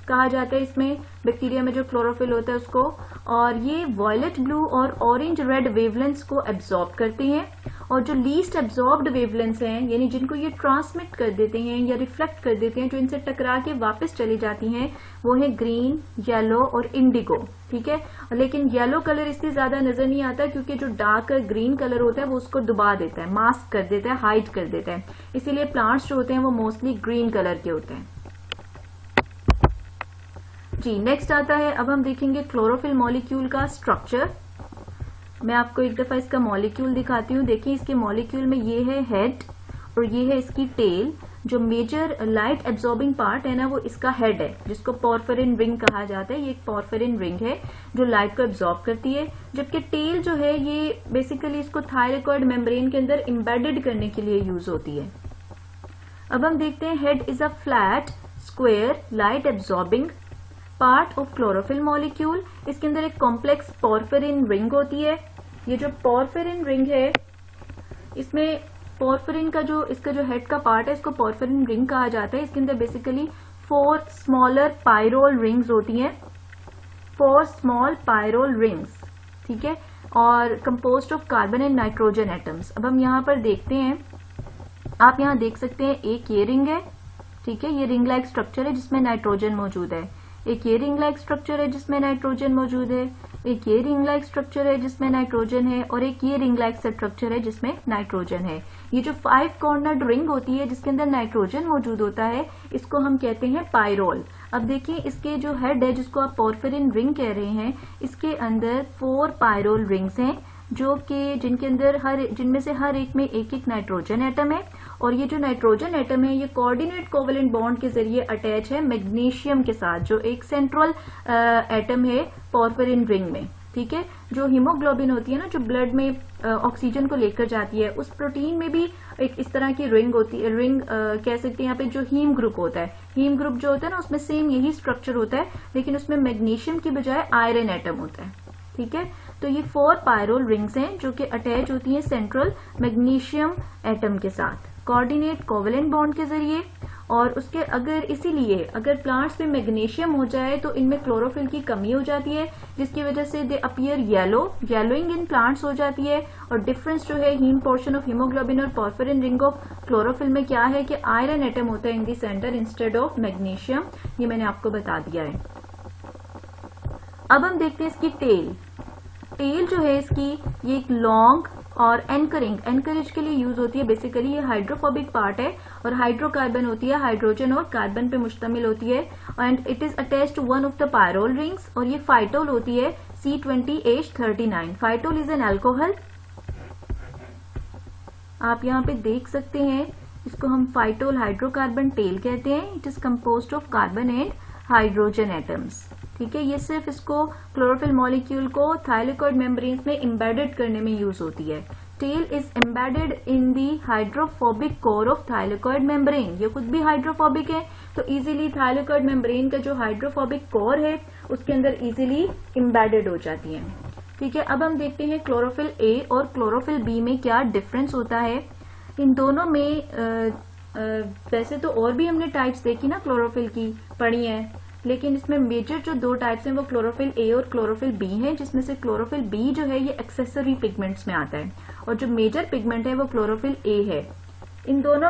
कहा जाता है। इसमें बैक्टीरिया में जो क्लोरोफिल होता है उसको, और ये वॉयलेट ब्लू और ऑरेंज रेड वेवलेंथ्स को एब्जॉर्ब करते हैं। और जो लीस्ट एब्जॉर्ब्ड वेवलेंथ्स हैं, यानी जिनको ये ट्रांसमिट कर देते हैं या रिफ्लेक्ट कर देते हैं, जो इनसे टकरा के वापस चली जाती हैं, वो है ग्रीन, येलो और इंडिगो। ठीक है, लेकिन येलो कलर इससे ज्यादा नजर नहीं आता क्योंकि जो डार्क ग्रीन कलर होता है वो उसको डुबा देता है, मास्क कर देता है, हाइड कर देता है। इसीलिए प्लांट्स जो होते हैं वो मोस्टली ग्रीन कलर के होते हैं। जी, नेक्स्ट आता है, अब हम देखेंगे क्लोरोफिल मॉलिक्यूल का स्ट्रक्चर। मैं आपको एक दफा इसका मॉलिक्यूल दिखाती हूँ। देखिए इसके मॉलिक्यूल में ये है हेड और ये है इसकी टेल। जो मेजर लाइट एब्जॉर्बिंग पार्ट है ना वो इसका हेड है, जिसको पोरफिरिन रिंग कहा जाता है। ये एक पोरफिरिन रिंग है जो लाइट को एब्जॉर्ब करती है, जबकि टेल जो है ये बेसिकली इसको थायरॉइड मेम्ब्रेन के अंदर एम्बेडेड करने के लिए यूज होती है। अब हम देखते हैं, head is a flat square light absorbing part of chlorophyll molecule. इसके अंदर एक कॉम्प्लेक्स पोरफिरिन रिंग होती है। ये जो पोरफिरिन रिंग है, इसमें पोरफिरिन का इसका जो हेड का पार्ट है इसको पोरफिरिन रिंग कहा जाता है। इसके अंदर बेसिकली 4 स्मॉलर पायरोल रिंग्स होती हैं, 4 स्मॉल पायरोल रिंग्स। ठीक है, और composed of carbon and nitrogen atoms. अब हम यहाँ पर देखते हैं, आप यहाँ देख सकते हैं एक ये रिंग है। ठीक है, ये रिंग लाइक स्ट्रक्चर है जिसमें नाइट्रोजन मौजूद है। एक ये रिंग लाइक स्ट्रक्चर है जिसमें नाइट्रोजन मौजूद है। एक ये रिंग लाइक स्ट्रक्चर है जिसमें नाइट्रोजन है, और एक ये रिंग लाइक स्ट्रक्चर है जिसमें नाइट्रोजन है। ये जो 5 कॉर्नर्ड रिंग होती है जिसके अंदर नाइट्रोजन मौजूद होता है, इसको हम कहते हैं पायरोल। अब देखिए इसके जो हेड है जिसको आप पोरफिरिन रिंग कह रहे हैं, इसके अंदर 4 पायरोल रिंग्स हैं जो कि जिनमें से हर एक में एक एक नाइट्रोजन एटम है। और ये जो नाइट्रोजन एटम है ये कोऑर्डिनेट कोवेलेंट बॉन्ड के जरिए अटैच है मैग्नीशियम के साथ, जो एक सेंट्रल एटम है पोरफिरिन रिंग में। ठीक है, जो हीमोग्लोबिन होती है ना, जो ब्लड में ऑक्सीजन को लेकर जाती है, उस प्रोटीन में भी एक इस तरह की रिंग होती है। रिंग कह सकते हैं यहाँ पे जो हीम ग्रुप होता है, हीम ग्रुप जो होता है ना उसमें सेम यही स्ट्रक्चर होता है, लेकिन उसमें मैग्नीशियम की बजाय आयरन एटम होता है। ठीक है, तो ये 4 पायरोल रिंग्स हैं जो कि अटैच होती हैं सेंट्रल मैग्नीशियम एटम के साथ कोऑर्डिनेट कोवेलेंट बॉन्ड के जरिए। और उसके अगर प्लांट्स में मैग्नीशियम हो जाए तो इनमें क्लोरोफिल की कमी हो जाती है, जिसकी वजह से दे अपीयर येलोइंग इन प्लांट्स हो जाती है। और डिफरेंस जो है हीम पोर्शन ऑफ हीमोग्लोबिन और पोरफिरिन रिंग ऑफ क्लोरोफिल में क्या है कि आयरन एटम होता है in the centre instead of magnesium. ये मैंने आपको बता दिया है। अब हम देखते हैं इसकी टेल जो है इसकी, ये एक लॉन्ग और एंकरेज के लिए यूज होती है। बेसिकली ये हाइड्रोफोबिक पार्ट है और हाइड्रोकार्बन होती है, हाइड्रोजन और कार्बन पे मुश्तमिल होती है। And it is attached to one of the pyrrole rings. और ये फाइटोल होती है C20H39। Phytol is an alcohol. आप यहाँ पे देख सकते हैं, इसको हम फाइटोल हाइड्रोकार्बन टेल कहते हैं। It is composed of carbon and hydrogen atoms. ठीक है, ये सिर्फ इसको क्लोरोफिल मॉलिक्यूल को थायरॉइड मेम्ब्रेन्स में एम्बेडेड करने में यूज होती है। Tail is embedded in the hydrophobic core of thylakoid membrane. ये खुद भी हाइड्रोफोबिक है, तो इजीली थाइलेकॉइड मेम्ब्रेन का जो हाइड्रोफोबिक कोर है उसके अंदर इजीली एम्बेडेड हो जाती है। ठीक है, अब हम देखते हैं क्लोरोफिल ए और क्लोरोफिल बी में क्या डिफरेंस होता है। इन दोनों में वैसे तो और भी हमने टाइप्स देखी ना क्लोरोफिल की, पढ़ी है, लेकिन इसमें मेजर जो दो टाइप्स हैं वो क्लोरोफिल ए और क्लोरोफिल बी हैं, जिसमें से क्लोरोफिल बी जो है ये एक्सेसरी पिगमेंट्स में आता है और जो मेजर पिगमेंट है वो क्लोरोफिल ए है। इन दोनों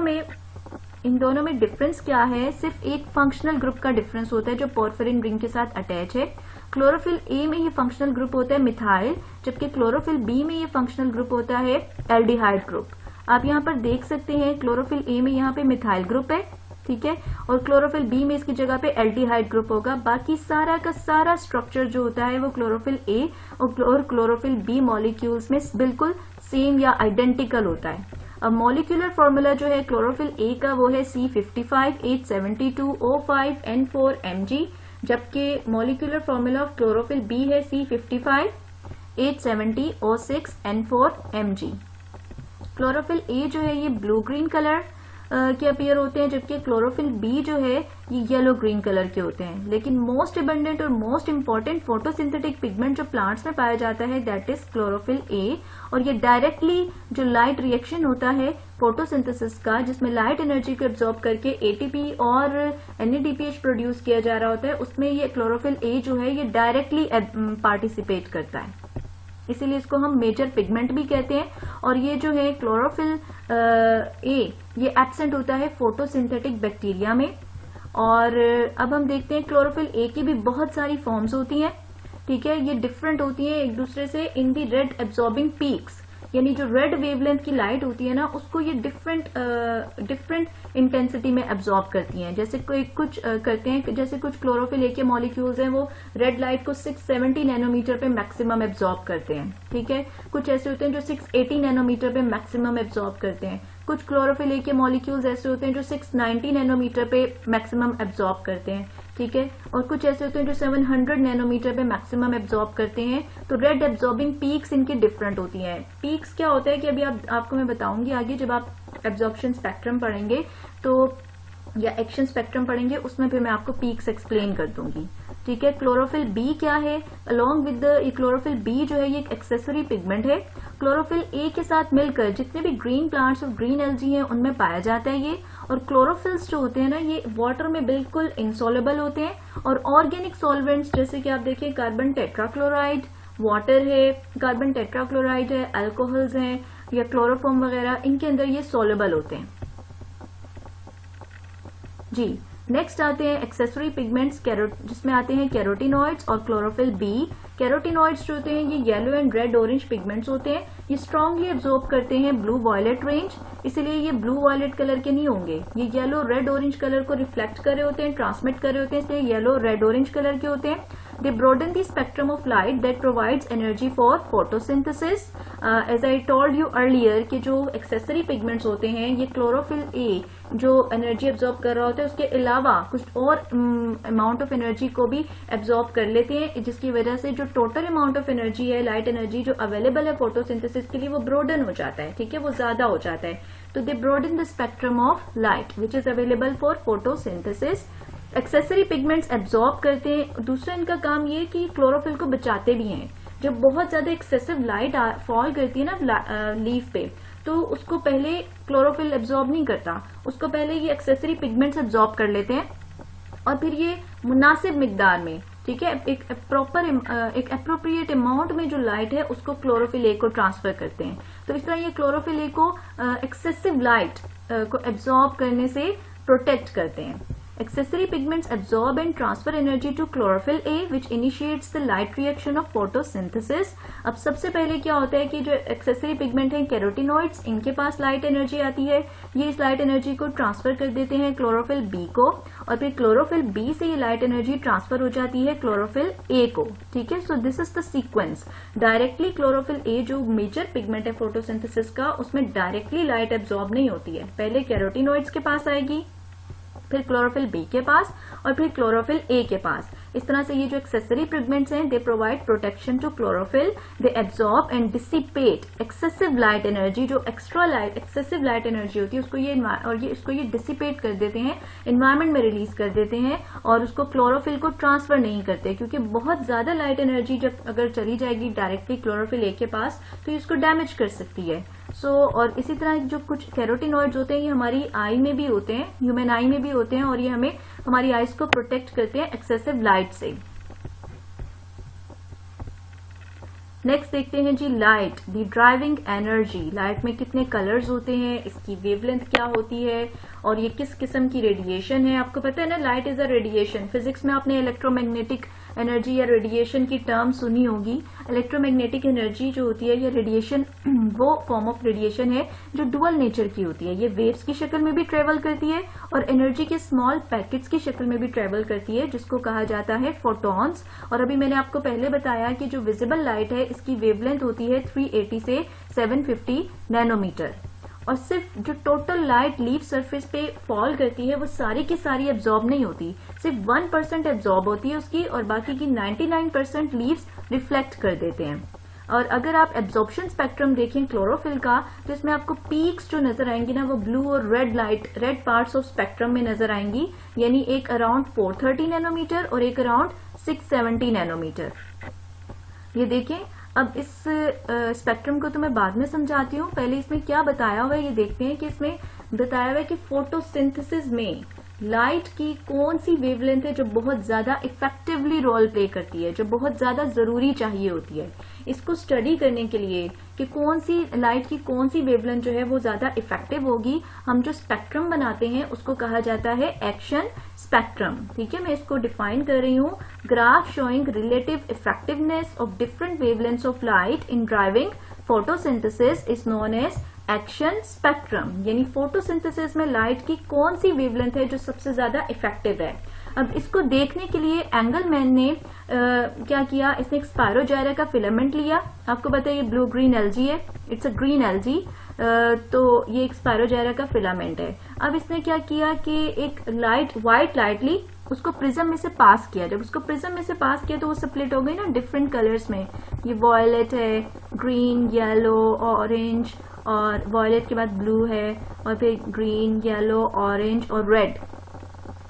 में डिफरेंस क्या है, सिर्फ एक फंक्शनल ग्रुप का डिफरेंस होता है जो पोर्फिरिन रिंग के साथ अटैच है। क्लोरोफिल ए में ये फंक्शनल ग्रुप होता है मिथाइल, जबकि क्लोरोफिल बी में ये फंक्शनल ग्रुप होता है एल्डिहाइड ग्रुप। आप यहाँ पर देख सकते हैं क्लोरोफिल ए में यहाँ पे मिथाइल ग्रुप है, ठीक है, और क्लोरोफिल बी में इसकी जगह पे एल्डिहाइड ग्रुप होगा। बाकी सारा का सारा स्ट्रक्चर जो होता है वो क्लोरोफिल ए और क्लोरोफिल बी मॉलिक्यूल्स में बिल्कुल सेम या आइडेंटिकल होता है। अब मॉलिक्यूलर फॉर्मूला जो है क्लोरोफिल ए का वो है C55H72O5N4Mg, जबकि molecular formula of chlorophyll B है C55H70O6N4Mg। क्लोरोफिल ए जो है ये ब्लू ग्रीन कलर के अपीयर होते हैं, जबकि क्लोरोफिल बी जो है ये येलो ग्रीन कलर के होते हैं। लेकिन मोस्ट एबंडेंट और मोस्ट इंपॉर्टेंट फोटोसिंथेटिक पिगमेंट जो प्लांट्स में पाया जाता है दैट इज क्लोरोफिल ए, और ये डायरेक्टली जो लाइट रिएक्शन होता है फोटोसिंथेसिस का, जिसमें लाइट एनर्जी को एब्जॉर्ब करके एटीपी और NADPH प्रोड्यूस किया जा रहा होता है, उसमें ये क्लोरोफिल ए जो है ये डायरेक्टली पार्टिसिपेट करता है, इसीलिए इसको हम मेजर पिगमेंट भी कहते हैं। और ये जो है क्लोरोफिल ए ये एब्सेंट होता है फोटोसिंथेटिक बैक्टीरिया में। और अब हम देखते हैं क्लोरोफिल ए की भी बहुत सारी फॉर्म्स होती हैं, ठीक है, ये डिफरेंट होती हैं एक दूसरे से इन दी रेड एब्जॉर्बिंग पीक्स, यानी जो रेड वेवलेंथ की लाइट होती है ना उसको ये डिफरेंट इंटेंसिटी में एब्जॉर्ब करती हैं। जैसे कुछ करते हैं, जैसे कुछ क्लोरोफिल ए के मॉलिक्यूल्स हैं वो रेड लाइट को 670 नैनोमीटर पे मैक्सिमम एब्जॉर्ब करते हैं, ठीक है, कुछ ऐसे होते हैं जो 680 नैनोमीटर पे मैक्सिमम एब्जॉर्ब करते हैं, कुछ क्लोरोफिल ए के मॉलिक्यूल्स ऐसे होते हैं जो 690 नैनोमीटर पे मैक्सिमम एब्जॉर्ब करते हैं, ठीक है, और कुछ ऐसे होते हैं जो 700 नैनोमीटर पे मैक्सिमम एब्जॉर्ब करते हैं। तो रेड एब्जॉर्बिंग पीक्स इनकी डिफरेंट होती हैं। पीक्स क्या होता है कि अभी आपको मैं बताऊंगी आगे, जब आप एब्जॉर्प्शन स्पेक्ट्रम पढ़ेंगे तो या एक्शन स्पेक्ट्रम पढ़ेंगे उसमें फिर मैं आपको पीक्स एक्सप्लेन कर दूंगी, ठीक है। क्लोरोफिल बी क्या है, along with the chlorophyll B जो है ये एक एक्सेसरी पिगमेंट है। क्लोरोफिल ए के साथ मिलकर जितने भी ग्रीन प्लांट्स और ग्रीन एल्जी हैं उनमें पाया जाता है ये। और क्लोरोफिल्स जो होते हैं ना ये वाटर में बिल्कुल इंसॉल्युबल होते हैं, और ऑर्गेनिक सॉल्वेंट्स जैसे कि आप देखिए कार्बन टेट्राक्लोराइड वाटर है, कार्बन टेट्राक्लोराइड है, अल्कोहल्स हैं या क्लोरोफॉर्म वगैरह, इनके अंदर ये सॉल्युबल होते हैं जी। नेक्स्ट आते हैं एक्सेसरी पिगमेंट्स जिसमें आते हैं कैरोटिनॉइड्स और क्लोरोफिल बी। कैरोटिनॉइड्स जो होते हैं ये yellow and red orange pigments होते हैं, ये स्ट्रांगली एब्जॉर्ब करते हैं ब्लू वॉयलेट रेंज, इसीलिए ये ब्लू वॉयलेट कलर के नहीं होंगे, ये येलो रेड ऑरेंज कलर को रिफ्लेक्ट कर रहे होते हैं, ट्रांसमिट कर रहे होते हैं, इसलिए येलो रेड ऑरेंज कलर के होते हैं। They broaden the spectrum of light that provides energy for photosynthesis. As I told you earlier कि जो accessory pigments होते हैं ये क्लोरोफिल ए जो एनर्जी एब्जॉर्ब कर रहा होता है उसके अलावा कुछ और अमाउंट ऑफ एनर्जी को भी एब्जॉर्ब कर लेते हैं, जिसकी वजह से जो टोटल अमाउंट ऑफ एनर्जी है, लाइट एनर्जी जो अवेलेबल है फोटोसिंथेसिस के लिए वो ब्रोडन हो जाता है, ठीक है, वो ज्यादा हो जाता है। तो they broaden the spectrum of light which is available for photosynthesis. Accessory pigments absorb करते हैं। दूसरा इनका काम ये कि क्लोरोफिल को बचाते भी हैं। जब बहुत ज्यादा एक्सेसिव लाइट फॉल करती है ना लीफ पे, तो उसको पहले क्लोरोफिल एब्जॉर्ब नहीं करता, उसको पहले ये एक्सेसरी पिगमेंट्स एब्जॉर्ब कर लेते हैं और फिर ये मुनासिब मिकदार में, ठीक है, एक अप्रोप्रिएट अमाउंट में जो लाइट है उसको क्लोरोफिल ए को ट्रांसफर करते हैं। तो इस तरह ये क्लोरोफिल ए को एक्सेसिव लाइट को एब्जॉर्ब करने से प्रोटेक्ट करते हैं। Accessory pigments absorb and transfer energy to chlorophyll A, which initiates the light reaction of photosynthesis. अब सबसे पहले क्या होता है कि जो accessory pigment हैं कैरोटिनॉइड्स, इनके पास लाइट एनर्जी आती है, ये इस लाइट एनर्जी को ट्रांसफर कर देते हैं क्लोरोफिल बी को, और फिर क्लोरोफिल बी से ये लाइट एनर्जी ट्रांसफर हो जाती है क्लोरोफिल ए को, ठीक है। So this is the sequence. Directly chlorophyll A जो मेजर पिगमेंट है फोटोसिंथेसिस का, उसमें डायरेक्टली लाइट एब्जॉर्ब नहीं होती है, पहले कैरोटिनॉइड्स के पास आएगी, फिर क्लोरोफिल बी के पास और फिर क्लोरोफिल ए के पास। इस तरह से ये जो एक्सेसरी पिगमेंट्स हैं they provide protection to chlorophyll, they absorb and dissipate excessive light energy, जो एक्सेसिव लाइट एनर्जी होती है उसको ये डिसिपेट कर देते हैं, एनवायरमेंट में रिलीज कर देते हैं और उसको क्लोरोफिल को ट्रांसफर नहीं करते, क्योंकि बहुत ज्यादा लाइट एनर्जी जब अगर चली जाएगी डायरेक्टली क्लोरोफिल ए के पास तो ये उसको डैमेज कर सकती है। और इसी तरह जो कुछ कैरोटिनॉइड्स होते हैं ये हमारी आई में भी होते हैं, ह्यूमन आई में भी होते हैं, और ये हमें हमारी आईज को प्रोटेक्ट करते हैं एक्सेसिव लाइट से। नेक्स्ट देखते हैं जी लाइट, दी ड्राइविंग एनर्जी। लाइट में कितने कलर्स होते हैं, इसकी वेवलेंथ क्या होती है और ये किस किस्म की रेडिएशन है। आपको पता है ना light is a radiation. Physics में आपने इलेक्ट्रोमैग्नेटिक एनर्जी या रेडिएशन की टर्म सुनी होगी। इलेक्ट्रोमैग्नेटिक एनर्जी जो होती है या रेडिएशन वो फॉर्म ऑफ रेडिएशन है जो डुअल नेचर की होती है। ये वेव्स की शक्ल में भी ट्रेवल करती है और एनर्जी के स्मॉल पैकेट्स की शक्ल में भी ट्रेवल करती है, जिसको कहा जाता है फोटॉन्स। और अभी मैंने आपको पहले बताया कि जो विजिबल लाइट है इसकी वेवलेंथ होती है 380 से 750 नैनोमीटर। और सिर्फ जो टोटल लाइट लीफ सरफेस पे फॉल करती है वो सारी की सारी एब्जॉर्ब नहीं होती, सिर्फ 1% एब्जॉर्ब होती है उसकी और बाकी की 99% लीव्स रिफ्लेक्ट कर देते हैं। और अगर आप एब्जॉर्प्शन स्पेक्ट्रम देखें क्लोरोफिल का तो इसमें आपको पीक्स जो नजर आएंगी ना वो ब्लू और रेड पार्ट्स ऑफ स्पेक्ट्रम में नजर आएंगी, यानी एक अराउंड 430 नैनोमीटर और एक अराउंड 670 नैनोमीटर। ये देखें। अब इस स्पेक्ट्रम को तो मैं बाद में समझाती हूँ, पहले इसमें क्या बताया हुआ है ये देखते हैं कि इसमें बताया हुआ है कि फोटोसिंथेसिस में लाइट की कौन सी वेवलेंथ है जो बहुत ज्यादा इफेक्टिवली रोल प्ले करती है, जो बहुत ज्यादा जरूरी चाहिए होती है। इसको स्टडी करने के लिए कि कौन सी लाइट की कौन सी वेवलेंथ जो है वो ज्यादा इफेक्टिव होगी, हम जो स्पेक्ट्रम बनाते हैं उसको कहा जाता है एक्शन स्पेक्ट्रम। ठीक है, मैं इसको डिफाइन कर रही हूँ। Graph showing relative effectiveness of different wavelengths of light in driving photosynthesis is known as action spectrum. यानी फोटोसिंथेसिस में लाइट की कौन सी वेवलेंथ है जो सबसे ज्यादा इफेक्टिव है। अब इसको देखने के लिए एंगलमैन ने क्या किया, इसने एक स्पायरोजायरा का फिलामेंट लिया। आपको पता है ये ब्लू ग्रीन एल्जी है, इट्स अ ग्रीन एल्जी। तो ये एक स्पायरोजायरा का फिलामेंट है। अब इसने क्या किया कि एक व्हाइट लाइट ली, उसको प्रिज्म में से पास किया। जब उसको प्रिज्म में से पास किया तो वो स्प्लिट हो गई ना डिफरेंट कलर्स में। ये वॉयलेट है, ग्रीन, येलो, ऑरेंज, और वॉयलेट के बाद ब्लू है और फिर ग्रीन, येलो, ऑरेंज और रेड।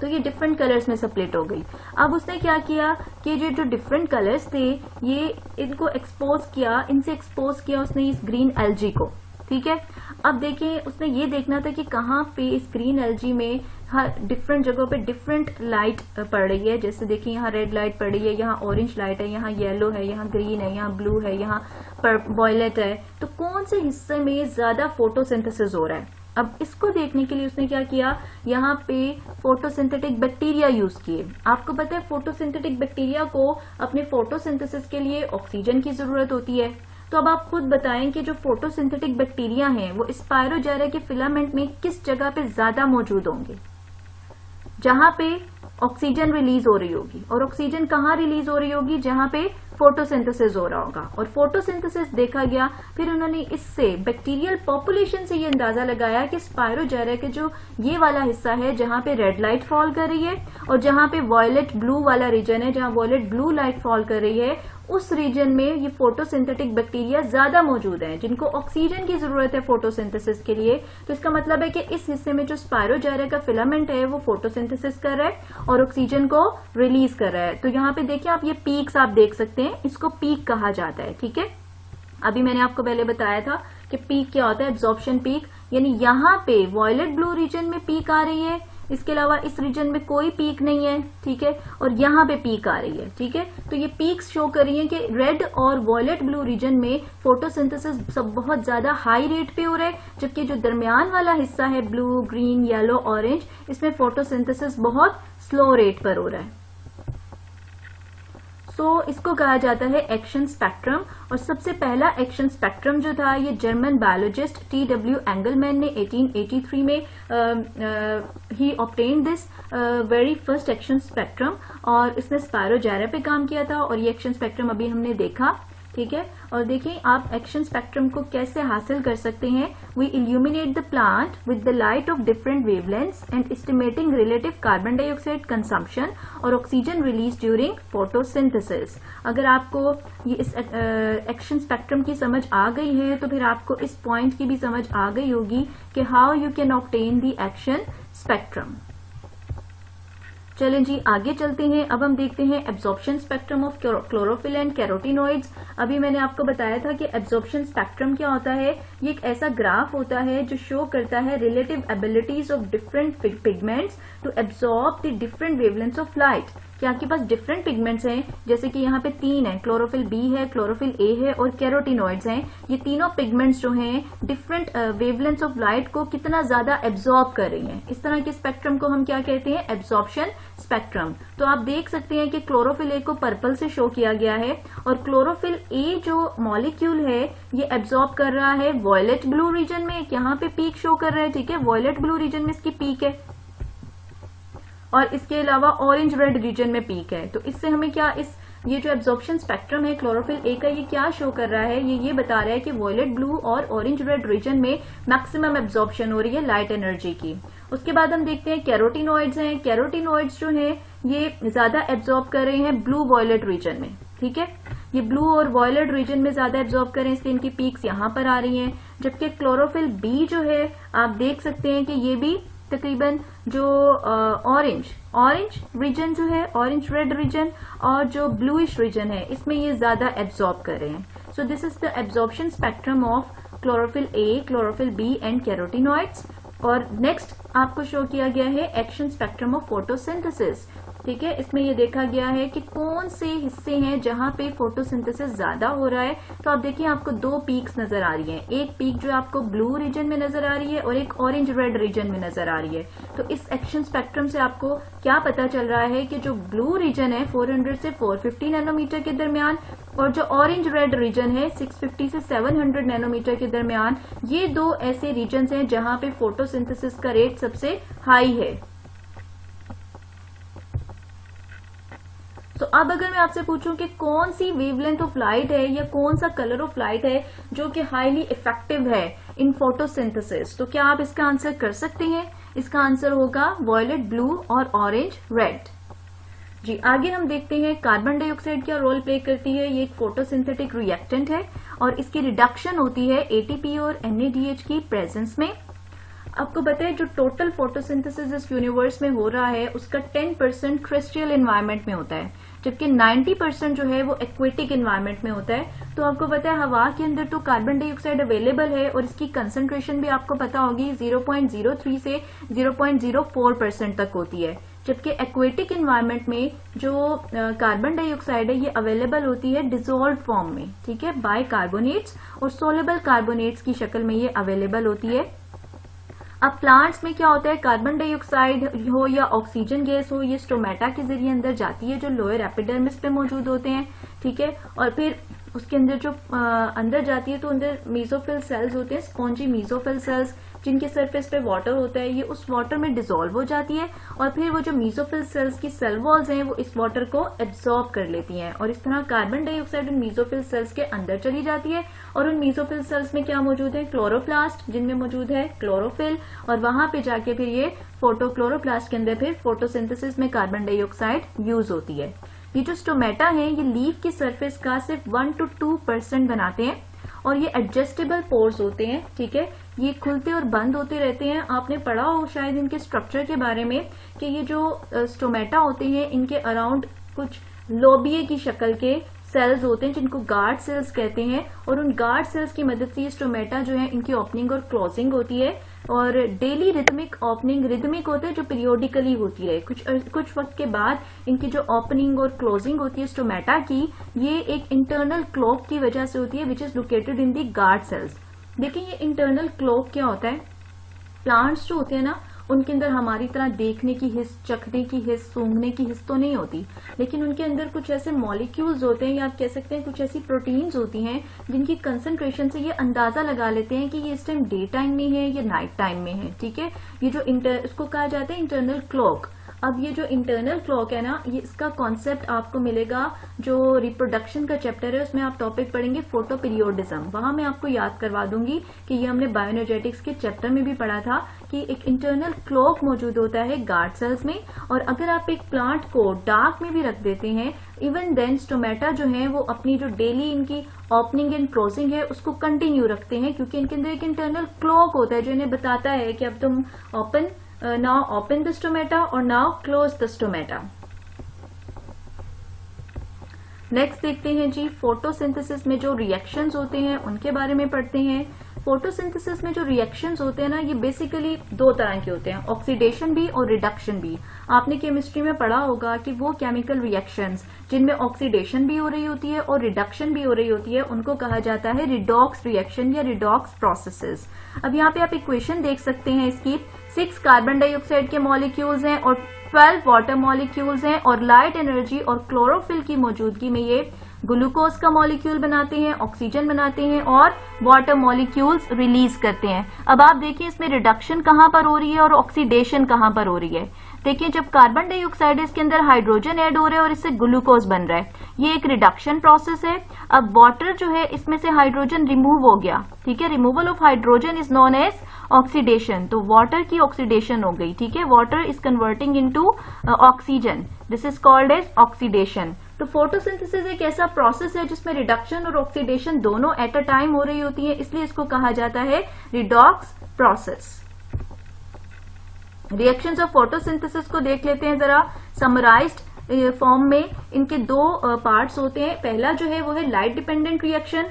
तो ये डिफरेंट कलर्स में स्प्लिट हो गई। अब उसने क्या किया कि जो डिफरेंट कलर्स थे ये इनको एक्सपोज किया, इनसे एक्सपोज किया उसने इस ग्रीन एल्जी को। ठीक है, अब देखिए उसने ये देखना था कि कहाँ पे इस ग्रीन एल्जी में हर डिफरेंट जगहों पे डिफरेंट लाइट पड़ रही है। जैसे देखिए यहाँ रेड लाइट पड़ रही है, यहाँ ऑरेंज लाइट है, यहाँ येलो है, यहाँ ग्रीन है, यहाँ ब्लू है, यहाँ वॉयलेट है। तो कौन से हिस्से में ज्यादा फोटोसिंथेसिस हो रहा है। अब इसको देखने के लिए उसने क्या किया, यहाँ पे फोटोसिंथेटिक बैक्टीरिया यूज किए। आपको पता है फोटोसिंथेटिक बैक्टीरिया को अपने फोटोसिंथेसिस के लिए ऑक्सीजन की जरूरत होती है। तो अब आप खुद बताएं कि जो फोटोसिंथेटिक बैक्टीरिया हैं वो स्पायरोजायरा के फिलामेंट में किस जगह पे ज्यादा मौजूद होंगे, जहां पे ऑक्सीजन रिलीज हो रही होगी। और ऑक्सीजन कहाँ रिलीज हो रही होगी, जहां पे फोटोसिंथेसिस हो रहा होगा। और फोटोसिंथेसिस देखा गया, फिर उन्होंने इससे बैक्टीरियल पॉपुलेशन से ये अंदाजा लगाया कि स्पायरोजायरा के जो ये वाला हिस्सा है जहां पे रेड लाइट फॉल कर रही है और जहां पे वॉयलेट ब्लू वाला रीजन है, जहां वॉयलेट ब्लू लाइट फॉल कर रही है, उस रीजन में ये फोटोसिंथेटिक बैक्टीरिया ज्यादा मौजूद हैं जिनको ऑक्सीजन की जरूरत है फोटोसिंथेसिस के लिए। तो इसका मतलब है कि इस हिस्से में जो स्पायरोजायरा का फिलामेंट है वो फोटोसिंथेसिस कर रहा है और ऑक्सीजन को रिलीज कर रहा है। तो यहाँ पे देखिए आप ये पीक्स आप देख सकते हैं, इसको पीक कहा जाता है। ठीक है, अभी मैंने आपको पहले बताया था कि पीक क्या होता है, एब्जॉर्प्शन पीक। यानी यहाँ पे वॉयलेट ब्लू रीजन में पीक आ रही है, इसके अलावा इस रीजन में कोई पीक नहीं है। ठीक है, और यहाँ पे पीक आ रही है। ठीक है, तो ये पीक्स शो कर रही है कि रेड और वॉयलेट ब्लू रीजन में फोटोसिंथेसिस सब बहुत ज्यादा हाई रेट पे हो रहा है, जबकि जो दरमियान वाला हिस्सा है ब्लू, ग्रीन, येलो, ऑरेंज, इसमें फोटोसिंथेसिस बहुत स्लो रेट पर हो रहा है। तो इसको कहा जाता है एक्शन स्पेक्ट्रम। और सबसे पहला एक्शन स्पेक्ट्रम जो था ये जर्मन बायोलॉजिस्ट T.W. एंगलमैन ने 1883 में ही obtain this very first action spectrum, और इसने स्पायरोजायरा पे काम किया था। और ये एक्शन स्पेक्ट्रम अभी हमने देखा। ठीक है। और देखिए आप एक्शन स्पेक्ट्रम को कैसे हासिल कर सकते हैं। We illuminate the plant with the light of different wavelengths and estimating relative carbon dioxide consumption और ऑक्सीजन रिलीज ड्यूरिंग फोटोसिंथेसिस। अगर आपको ये इस एक्शन स्पेक्ट्रम की समझ आ गई है तो फिर आपको इस पॉइंट की भी समझ आ गई होगी कि how you can obtain the action spectrum. चलें जी आगे चलते हैं। अब हम देखते हैं absorption spectrum of chlorophyll and carotenoids. अभी मैंने आपको बताया था कि एब्जॉर्प्शन स्पेक्ट्रम क्या होता है। ये एक ऐसा ग्राफ होता है जो शो करता है relative abilities of different pigments to absorb the different wavelengths of light. कि आपके पास डिफरेंट पिगमेंट्स हैं, जैसे कि यहाँ पे 3 है, क्लोरोफिल बी है, क्लोरोफिल ए है और कैरोटिनॉइड्स हैं। ये तीनों पिगमेंट्स जो हैं डिफरेंट वेवलेंथ्स ऑफ लाइट को कितना ज्यादा एब्जॉर्ब कर रही हैं। इस तरह के स्पेक्ट्रम को हम क्या कहते हैं, एब्जॉर्प्शन स्पेक्ट्रम। तो आप देख सकते हैं कि क्लोरोफिल ए को पर्पल से शो किया गया है और क्लोरोफिल ए जो मॉलिक्यूल है ये एब्जॉर्ब कर रहा है वॉयलेट ब्लू रीजन में। यहाँ पे पीक शो कर रहा है, ठीक है, वॉयलेट ब्लू रीजन में इसकी पीक है और इसके अलावा ऑरेंज रेड रीजन में पीक है। तो इससे हमें क्या, ये जो एब्जॉर्प्शन स्पेक्ट्रम है क्लोरोफिल ए का, ये क्या शो कर रहा है, ये बता रहा है कि वॉयलेट ब्लू और ऑरेंज रेड रीजन में मैक्सिमम एब्जॉर्प्शन हो रही है लाइट एनर्जी की। उसके बाद हम देखते हैं कैरोटिनॉइड्स हैं। कैरोटिनॉइड्स जो है ये ज्यादा एब्जॉर्ब कर रहे हैं ब्लू वॉयलेट रीजन में, ठीक है, ये ब्लू और वॉयलेट रीजन में ज्यादा एब्जॉर्ब कर रहे हैं, इसलिए इनकी पीक्स यहाँ पर आ रही हैं। जबकि क्लोरोफिल बी जो है आप देख सकते हैं कि ये भी तकरीबन जो ऑरेंज रीजन जो है, ऑरेंज रेड रीजन और जो ब्लूइश रीजन है, इसमें ये ज्यादा एब्जॉर्ब कर रहे हैं। So this is the absorption spectrum of chlorophyll A, chlorophyll B and carotenoids. और नेक्स्ट आपको शो किया गया है एक्शन स्पेक्ट्रम ऑफ फोटोसिंथेसिस, ठीक है। इसमें ये देखा गया है कि कौन से हिस्से हैं जहां पे फोटोसिंथेसिस ज्यादा हो रहा है। तो आप देखिए आपको 2 पीक्स नजर आ रही हैं, एक पीक जो आपको ब्लू रीजन में नजर आ रही है और एक ऑरेंज रेड रीजन में नजर आ रही है। तो इस एक्शन स्पेक्ट्रम से आपको क्या पता चल रहा है कि जो ब्लू रीजन है 400 से 450 नैनोमीटर के दरमियान और जो ऑरेंज रेड रीजन है 650 से 700 नैनोमीटर के दरमियान, ये 2 ऐसे रीजन हैं जहां पे फोटोसिंथेसिस का रेट सबसे हाई है। तो अब अगर मैं आपसे पूछूं कि कौन सी वेवलेंथ ऑफ लाइट है या कौन सा कलर ऑफ लाइट है जो कि हाईली इफेक्टिव है इन फोटोसिंथेसिस, तो क्या आप इसका आंसर कर सकते हैं? इसका आंसर होगा वॉयलेट ब्लू और ऑरेंज रेड। जी आगे हम देखते हैं कार्बन डाइऑक्साइड क्या रोल प्ले करती है। ये एक फोटोसिंथेटिक रिएक्टेंट है और इसकी रिडक्शन होती है एटीपी और NADH की प्रेजेंस में। आपको पता है जो टोटल फोटोसिंथेसिस इस यूनिवर्स में हो रहा है उसका 10% टेरेस्ट्रियल एनवायरनमेंट में होता है, जबकि 90% जो है वो एक्वेटिक एनवायरनमेंट में होता है। तो आपको पता है हवा के अंदर तो कार्बन डाइऑक्साइड अवेलेबल है और इसकी कंसंट्रेशन भी आपको पता होगी 0.03 से 0.04% तक होती है, जबकि एक्वेटिक एनवायरनमेंट में जो कार्बन डाइऑक्साइड है ये अवेलेबल होती है डिसॉल्व फॉर्म में, ठीक है, बाय कार्बोनेट्स और सोलेबल कार्बोनेट्स की शक्ल में ये अवेलेबल होती है। अब प्लांट्स में क्या होता है, कार्बन डाइऑक्साइड हो या ऑक्सीजन गैस हो, ये स्टोमेटा के जरिए अंदर जाती है जो लोअर एपिडर्मिस पे मौजूद होते हैं, ठीक है, और फिर उसके अंदर जो अंदर जाती है तो अंदर मेसोफिल सेल्स होते हैं, स्पॉन्जी मेसोफिल सेल्स, जिनके सरफेस पे वाटर होता है, ये उस वाटर में डिसॉल्व हो जाती है और फिर वो जो मेसोफिल सेल्स की सेल वॉल्स हैं वो इस वाटर को एब्सॉर्ब कर लेती हैं और इस तरह कार्बन डाइऑक्साइड उन मेसोफिल सेल्स के अंदर चली जाती है और उन मेसोफिल सेल्स में क्या मौजूद है, क्लोरोप्लास्ट, जिनमें मौजूद है क्लोरोफिल, और वहां पे जाके फिर ये फोटोक्लोरोप्लास्ट के अंदर फिर फोटोसिंथेसिस में कार्बन डाइऑक्साइड यूज होती है। ये जो स्टोमेटा है ये लीफ की सरफेस का सिर्फ 1 to 2% बनाते हैं और ये एडजस्टेबल पोर्स होते हैं, ठीक है, ये खुलते और बंद होते रहते हैं। आपने पढ़ा हो शायद इनके स्ट्रक्चर के बारे में कि ये जो स्टोमेटा होते हैं इनके अराउंड कुछ लोबिये की शक्ल के सेल्स होते हैं जिनको गार्ड सेल्स कहते हैं और उन गार्ड सेल्स की मदद से ये स्टोमेटा जो है इनकी ओपनिंग और क्लोजिंग होती है और डेली रिदमिक ओपनिंग रिदमिक होते हैं जो पीरियोडिकली होती है। कुछ वक्त के बाद इनकी जो ओपनिंग और क्लोजिंग होती है स्टोमेटा की, ये एक इंटरनल क्लॉक की वजह से होती है which is located in the guard cells. देखिए ये इंटरनल क्लॉक क्या होता है, प्लांट्स जो होते हैं ना उनके अंदर हमारी तरह देखने की हिस्स, चखने की हिस्स, सूंघने की हिस्स तो नहीं होती, लेकिन उनके अंदर कुछ ऐसे मॉलिक्यूल्स होते हैं या आप कह सकते हैं कुछ ऐसी प्रोटीन्स होती हैं जिनकी कंसंट्रेशन से ये अंदाजा लगा लेते हैं कि ये इस टाइम डे टाइम में है या नाइट टाइम में है, ठीक है। ये जो इसको कहा जाता है इंटरनल क्लॉक। अब ये जो इंटरनल क्लॉक है ना, ये इसका कॉन्सेप्ट आपको मिलेगा जो रिप्रोडक्शन का चैप्टर है, उसमें आप टॉपिक पढ़ेंगे फोटो पीरियोडिज्म। वहां मैं आपको याद करवा दूंगी कि ये हमने बायोएनर्जेटिक्स के चैप्टर में भी पढ़ा था कि एक इंटरनल क्लॉक मौजूद होता है गार्ड सेल्स में, और अगर आप एक प्लांट को डार्क में भी रख देते हैं, इवन देन स्टोमेटा जो है वो अपनी जो डेली इनकी ओपनिंग एंड क्लोजिंग है उसको कंटिन्यू रखते हैं, क्योंकि इनके अंदर एक इंटरनल क्लॉक होता है जो इन्हें बताता है कि अब तुम now open the stomata और now close the stomata। Next देखते हैं जी, फोटोसिंथेसिस में जो रिएक्शंस होते हैं उनके बारे में पढ़ते हैं। फोटोसिंथेसिस में जो रिएक्शंस होते हैं ना, ये बेसिकली दो तरह के होते हैं, ऑक्सीडेशन भी और रिडक्शन भी। आपने केमिस्ट्री में पढ़ा होगा कि वो केमिकल रिएक्शंस जिनमें ऑक्सीडेशन भी हो रही होती है और रिडक्शन भी हो रही होती है, उनको कहा जाता है रिडॉक्स रिएक्शन या रिडॉक्स प्रोसेसेस। अब यहाँ पे आप इक्वेशन देख सकते हैं इसकी, 6 कार्बन डाइऑक्साइड के मॉलिक्यूल्स हैं और 12 वाटर मॉलिक्यूल्स हैं, और लाइट एनर्जी और क्लोरोफिल की मौजूदगी में ये ग्लूकोज का मॉलिक्यूल बनाते हैं, ऑक्सीजन बनाते हैं और वाटर मॉलिक्यूल्स रिलीज करते हैं। अब आप देखिए इसमें रिडक्शन कहां पर हो रही है और ऑक्सीडेशन कहां पर हो रही है। देखिए जब कार्बन डाइऑक्साइड इसके अंदर हाइड्रोजन ऐड हो रहा है और इससे ग्लूकोज बन रहा है, ये एक रिडक्शन प्रोसेस है। अब वाटर जो है इसमें से हाइड्रोजन रिमूव हो गया, ठीक है, removal of hydrogen is known as oxidation, तो वाटर की ऑक्सीडेशन हो गई, ठीक है, water is converting into oxygen, this is called as oxidation. तो फोटोसिंथेसिस एक ऐसा प्रोसेस है जिसमें रिडक्शन और ऑक्सीडेशन दोनों एट अ टाइम हो रही होती है, इसलिए इसको कहा जाता है redox process. Reactions of photosynthesis को देख लेते हैं जरा समराइज्ड फॉर्म में। इनके दो पार्ट्स होते हैं। पहला जो है वो है लाइट डिपेंडेंट रिएक्शन।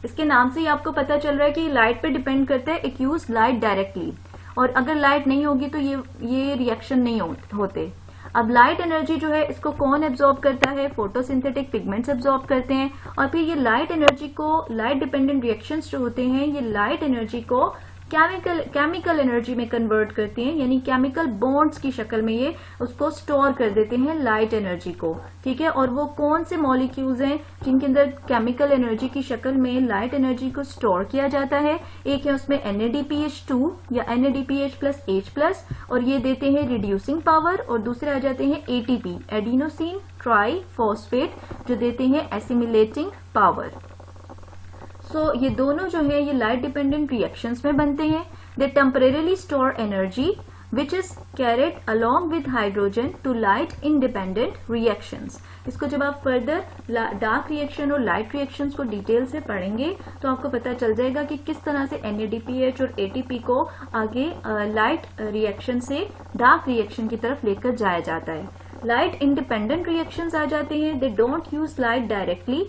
इसके नाम से ही आपको पता चल रहा है कि लाइट पे डिपेंड करता है, इट यूज लाइट डायरेक्टली, और अगर लाइट नहीं होगी तो ये रिएक्शन नहीं होते। अब लाइट एनर्जी जो है इसको कौन एब्जॉर्ब करता है, फोटोसिंथेटिक पिगमेंट्स एब्जॉर्ब करते हैं, और फिर ये लाइट एनर्जी को, लाइट डिपेंडेंट रिएक्शंस जो होते हैं, ये लाइट एनर्जी को केमिकल एनर्जी में कन्वर्ट करते हैं, यानी केमिकल बॉन्ड्स की शक्ल में ये उसको स्टोर कर देते हैं लाइट एनर्जी को, ठीक है। और वो कौन से मॉलिक्यूल्स हैं जिनके अंदर केमिकल एनर्जी की शक्ल में लाइट एनर्जी को स्टोर किया जाता है? एक है उसमें NADPH2 या NADPH+H+, और ये देते हैं रिड्यूसिंग पावर, और दूसरे आ जाते हैं ATP, एडिनोसिन ट्राइफॉस्फेट, जो देते हैं एसिमिलेटिंग पावर। सो ये दोनों जो है ये लाइट डिपेंडेंट रिएक्शंस में बनते हैं। They temporarily store energy which is carried along with hydrogen to light independent reactions. इसको जब आप फर्दर डार्क रिएक्शन और लाइट रिएक्शंस को डिटेल से पढ़ेंगे तो आपको पता चल जाएगा कि किस तरह से NADPH और ATP को आगे लाइट रिएक्शन से डार्क रिएक्शन की तरफ लेकर जाया जाता है। लाइट इंडिपेंडेंट रिएक्शंस आ जाते हैं, they don't use light directly,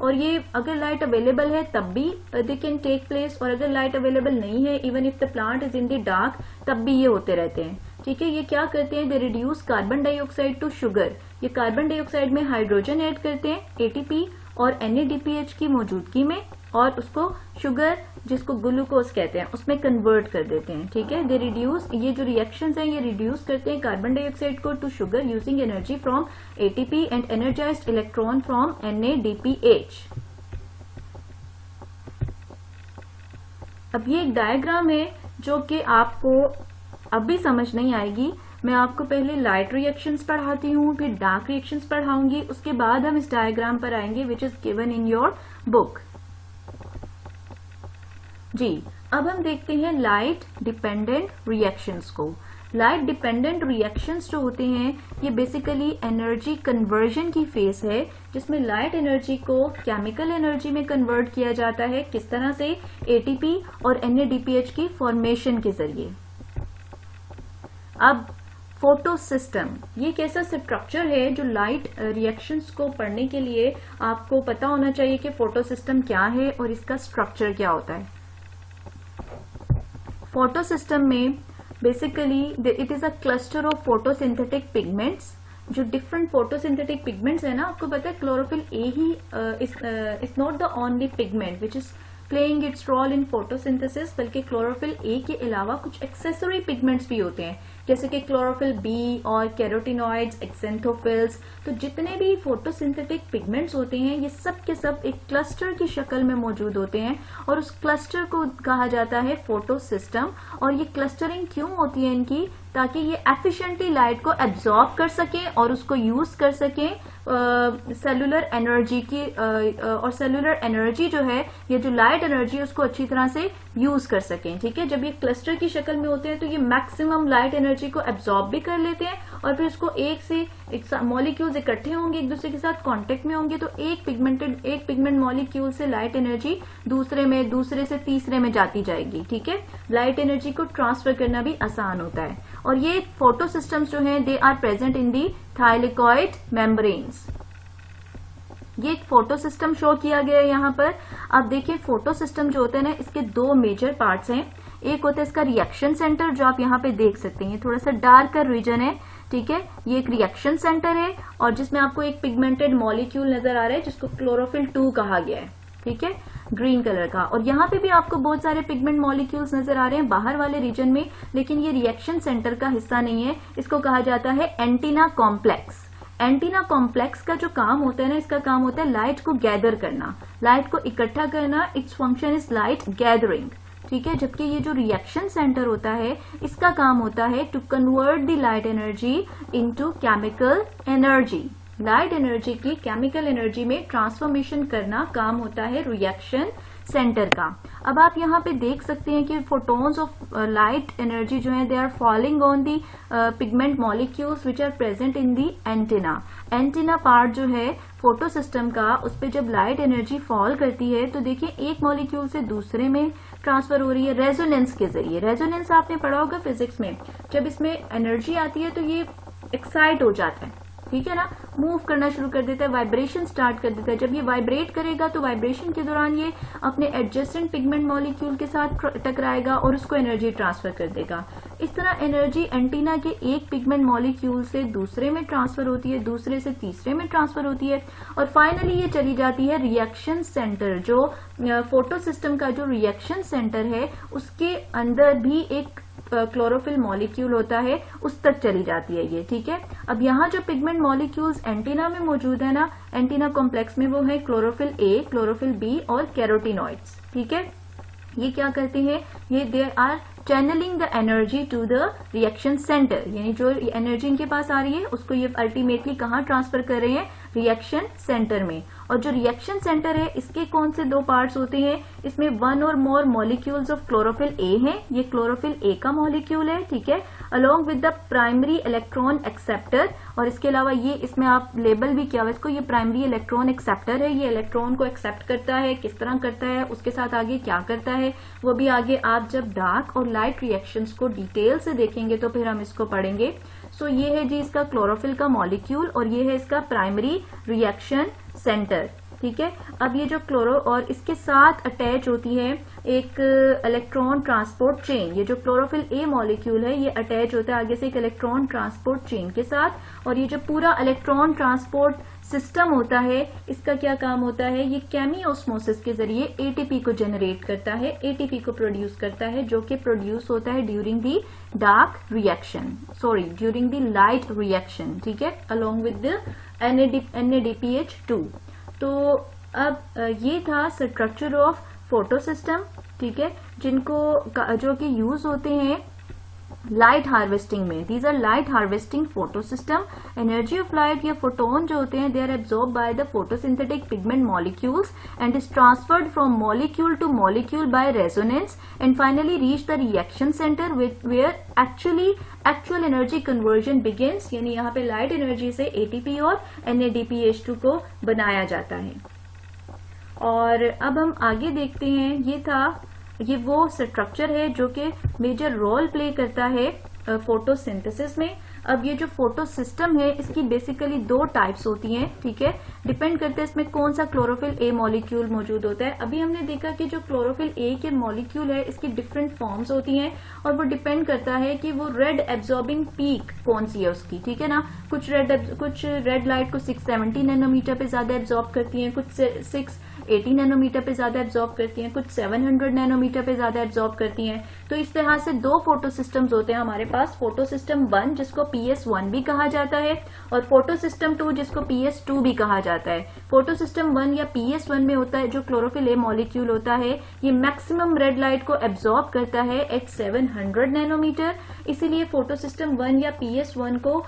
और ये अगर लाइट अवेलेबल है तब भी दे कैन टेक प्लेस, और अगर लाइट अवेलेबल नहीं है, even if the plant is in the dark, तब भी ये होते रहते हैं, ठीक है। ये क्या करते हैं, they reduce carbon dioxide to sugar. ये कार्बन डाइऑक्साइड में हाइड्रोजन ऐड करते हैं ATP और NADPH की मौजूदगी में, और उसको शुगर, जिसको ग्लूकोज कहते हैं, उसमें कन्वर्ट कर देते हैं, ठीक है। दे रिड्यूस, ये जो रिएक्शंस हैं ये रिड्यूस करते हैं कार्बन डाइऑक्साइड को to sugar using energy from ATP and energized electron from NADPH। अब ये एक डायग्राम है जो कि आपको अभी समझ नहीं आएगी। मैं आपको पहले लाइट रिएक्शंस पढ़ाती हूँ, फिर डार्क रिएक्शंस पढ़ाऊंगी, उसके बाद हम इस डायग्राम पर आएंगे which is given in your book. जी, अब हम देखते हैं लाइट डिपेंडेंट रिएक्शंस को। लाइट डिपेंडेंट रिएक्शंस जो होते हैं ये बेसिकली एनर्जी कन्वर्जन की फेज है, जिसमें लाइट एनर्जी को केमिकल एनर्जी में कन्वर्ट किया जाता है। किस तरह से? ATP और NADPH की फॉर्मेशन के जरिए। अब फोटो सिस्टम, ये एक ऐसा स्ट्रक्चर है जो लाइट रिएक्शंस को पढ़ने के लिए आपको पता होना चाहिए कि फोटो सिस्टम क्या है और इसका स्ट्रक्चर क्या होता है। फोटो सिस्टम में basically it is a cluster of photosynthetic pigments. जो डिफरेंट फोटोसिंथेटिक पिगमेंट्स है ना, आपको पता है क्लोरोफिल ए ही is not the only pigment which is playing its role in photosynthesis, बल्कि क्लोरोफिल ए के अलावा कुछ एक्सेसरी पिगमेंट्स भी होते हैं जैसे कि क्लोरोफिल बी और कैरोटिनॉइड्स, एक्सेंथोफिल्स। तो जितने भी फोटोसिंथेटिक पिगमेंट्स होते हैं ये सब के सब एक क्लस्टर की शक्ल में मौजूद होते हैं और उस क्लस्टर को कहा जाता है फोटोसिस्टम। और ये क्लस्टरिंग क्यों होती है इनकी, ताकि ये एफिशिएंटली लाइट को एब्जॉर्ब कर सकें और उसको यूज कर सकें सेलुलर एनर्जी की, और सेलुलर एनर्जी जो है, ये जो लाइट एनर्जी उसको अच्छी तरह से यूज कर सकें। ठीक है, जब ये क्लस्टर की शक्ल में होते हैं तो ये मैक्सिमम लाइट एनर्जी को एब्जॉर्ब भी कर लेते हैं और फिर इसको एक मॉलिक्यूल्स इकट्ठे होंगे, एक दूसरे के साथ कांटेक्ट में होंगे तो एक पिगमेंट मॉलिक्यूल से लाइट एनर्जी दूसरे से तीसरे में जाती जाएगी। ठीक है, लाइट एनर्जी को ट्रांसफर करना भी आसान होता है। और ये फोटो सिस्टम्स जो हैं they are present in the thylakoid membranes. ये एक फोटो सिस्टम शो किया गया है यहाँ पर। अब देखिए फोटो सिस्टम जो होता है ना, इसके दो मेजर पार्ट्स हैं। एक होता है इसका रिएक्शन सेंटर, जो आप यहाँ पे देख सकते हैं, थोड़ा सा डार्कर रीजन है। ठीक है, ये एक रिएक्शन सेंटर है और जिसमें आपको एक पिगमेंटेड मॉलिक्यूल नजर आ रहा है जिसको क्लोरोफिल 2 कहा गया है। ठीक है, ग्रीन कलर का। और यहाँ पे भी आपको बहुत सारे पिगमेंट मॉलिक्यूल्स नजर आ रहे हैं बाहर वाले रीजन में, लेकिन ये रिएक्शन सेंटर का हिस्सा नहीं है। इसको कहा जाता है एंटीना कॉम्प्लेक्स। एंटीना कॉम्प्लेक्स का जो काम होता है ना, इसका काम होता है लाइट को गैदर करना, लाइट को इकट्ठा करना। Its function is light gathering. ठीक है, जबकि ये जो रिएक्शन सेंटर होता है इसका काम होता है to convert the light energy into chemical energy. Light energy की केमिकल एनर्जी में ट्रांसफॉर्मेशन करना काम होता है रिएक्शन सेंटर का। अब आप यहाँ पे देख सकते हैं कि फोटोन्स ऑफ लाइट एनर्जी जो है they are falling on the pigment molecules which are present in the antenna. Antenna part जो है फोटो सिस्टम का, उस पर जब लाइट एनर्जी फॉल करती है तो देखिए एक मॉलिक्यूल से दूसरे में ट्रांसफर हो रही है रेजोनेंस के जरिए। रेजोनेंस आपने पढ़ा होगा फिजिक्स में, जब इसमें एनर्जी आती है तो ये एक्साइट हो जाता है। ठीक है ना, मूव करना शुरू कर देता है, वाइब्रेशन स्टार्ट कर देता है। जब ये वाइब्रेट करेगा तो वाइब्रेशन के दौरान ये अपने एडजेसेंट पिगमेंट मॉलिक्यूल के साथ टकराएगा और उसको एनर्जी ट्रांसफर कर देगा। इस तरह एनर्जी एंटीना के एक पिगमेंट मॉलिक्यूल से दूसरे में ट्रांसफर होती है, दूसरे से तीसरे में ट्रांसफर होती है और फाइनली ये चली जाती है रिएक्शन सेंटर। जो फोटो सिस्टम का जो रिएक्शन सेंटर है उसके अंदर भी एक क्लोरोफिल मॉलिक्यूल होता है, उस तक चली जाती है ये। ठीक है, अब यहाँ जो पिगमेंट मॉलिक्यूल्स एंटीना में मौजूद है ना, एंटीना कॉम्प्लेक्स में, वो है क्लोरोफिल ए, क्लोरोफिल बी और कैरोटिनॉइड्स। ठीक है, ये क्या करते हैं, ये they are channelling the energy to the reaction centre, यानी जो एनर्जी इनके पास आ रही है उसको ये अल्टीमेटली कहाँ ट्रांसफर कर रहे हैं, रिएक्शन सेंटर में। और जो रिएक्शन सेंटर है इसके कौन से दो पार्ट्स होते हैं, इसमें वन और मोर मॉलिक्यूल्स ऑफ क्लोरोफिल ए हैं, ये क्लोरोफिल ए का मॉलिक्यूल है। ठीक है, along with the primary electron acceptor, और इसके अलावा ये इसमें आप लेबल भी किया हुआ इसको, ये प्राइमरी इलेक्ट्रॉन एक्सेप्टर है, ये इलेक्ट्रॉन को एक्सेप्ट करता है। किस तरह करता है, उसके साथ आगे क्या करता है, वो भी आगे आप जब डार्क और लाइट रिएक्शंस को डिटेल से देखेंगे तो फिर हम इसको पढ़ेंगे। सो ये है जी इसका क्लोरोफिल का मॉलिक्यूल और ये है इसका प्राइमरी रिएक्शन सेंटर। ठीक है, अब ये जो क्लोरो और इसके साथ अटैच होती है एक इलेक्ट्रॉन ट्रांसपोर्ट चेन। ये जो क्लोरोफिल ए मॉलिक्यूल है ये अटैच होता है आगे से एक इलेक्ट्रॉन ट्रांसपोर्ट चेन के साथ। और ये जो पूरा इलेक्ट्रॉन ट्रांसपोर्ट सिस्टम होता है इसका क्या काम होता है, ये केमियोस्मोसिस के जरिए एटीपी को जनरेट करता है, एटीपी को प्रोड्यूस करता है, जो कि प्रोड्यूस होता है during the Dark reaction, during the light reaction. ठीक है, अलोंग विद द NADPH2। तो अब ये था स्ट्रक्चर ऑफ फोटो सिस्टम। ठीक है, जो कि यूज होते हैं लाइट हार्वेस्टिंग में। These are light harvesting photo system. Energy of light या फोटोन जो होते हैं they are absorb by the photosynthetic pigment molecules and is transferred from molecule to molecule by resonance and finally reach the reaction centre where actual energy conversion begins, यानी यहाँ पे light energy से ATP और NADPH2 को बनाया जाता है। और अब हम आगे देखते हैं, ये वो स्ट्रक्चर है जो कि मेजर रोल प्ले करता है फोटोसिंथेसिस में। अब ये जो फोटो सिस्टम है इसकी बेसिकली दो टाइप्स होती हैं। ठीक है, डिपेंड करते हैं इसमें कौन सा क्लोरोफिल ए मॉलिक्यूल मौजूद होता है। अभी हमने देखा कि जो क्लोरोफिल ए के मॉलिक्यूल है इसकी डिफरेंट फॉर्म्स होती हैं और वो डिपेंड करता है कि वो रेड एब्जॉर्बिंग पीक कौन सी है उसकी। ठीक है ना, कुछ रेड लाइट को 670 नैनोमीटर पे ज्यादा एब्जॉर्ब करती हैं, कुछ 80 नैनोमीटर पे ज्यादा एब्जॉर्ब करती हैं, कुछ 700 नैनोमीटर पे ज्यादा एब्जॉर्ब करती हैं। तो इस तरह से दो फोटो सिस्टम्स होते हैं हमारे पास, फोटो सिस्टम 1 जिसको PS1 भी कहा जाता है और फोटो सिस्टम 2 जिसको PS2 भी कहा जाता है। फोटो सिस्टम 1 या PS1 में होता है जो क्लोरोफिल ए मॉलिक्यूल होता है, ये मैक्सिमम रेड लाइट को एब्जॉर्ब करता है एट 700 नैनोमीटर, इसीलिए फोटो सिस्टम 1 या PS1 को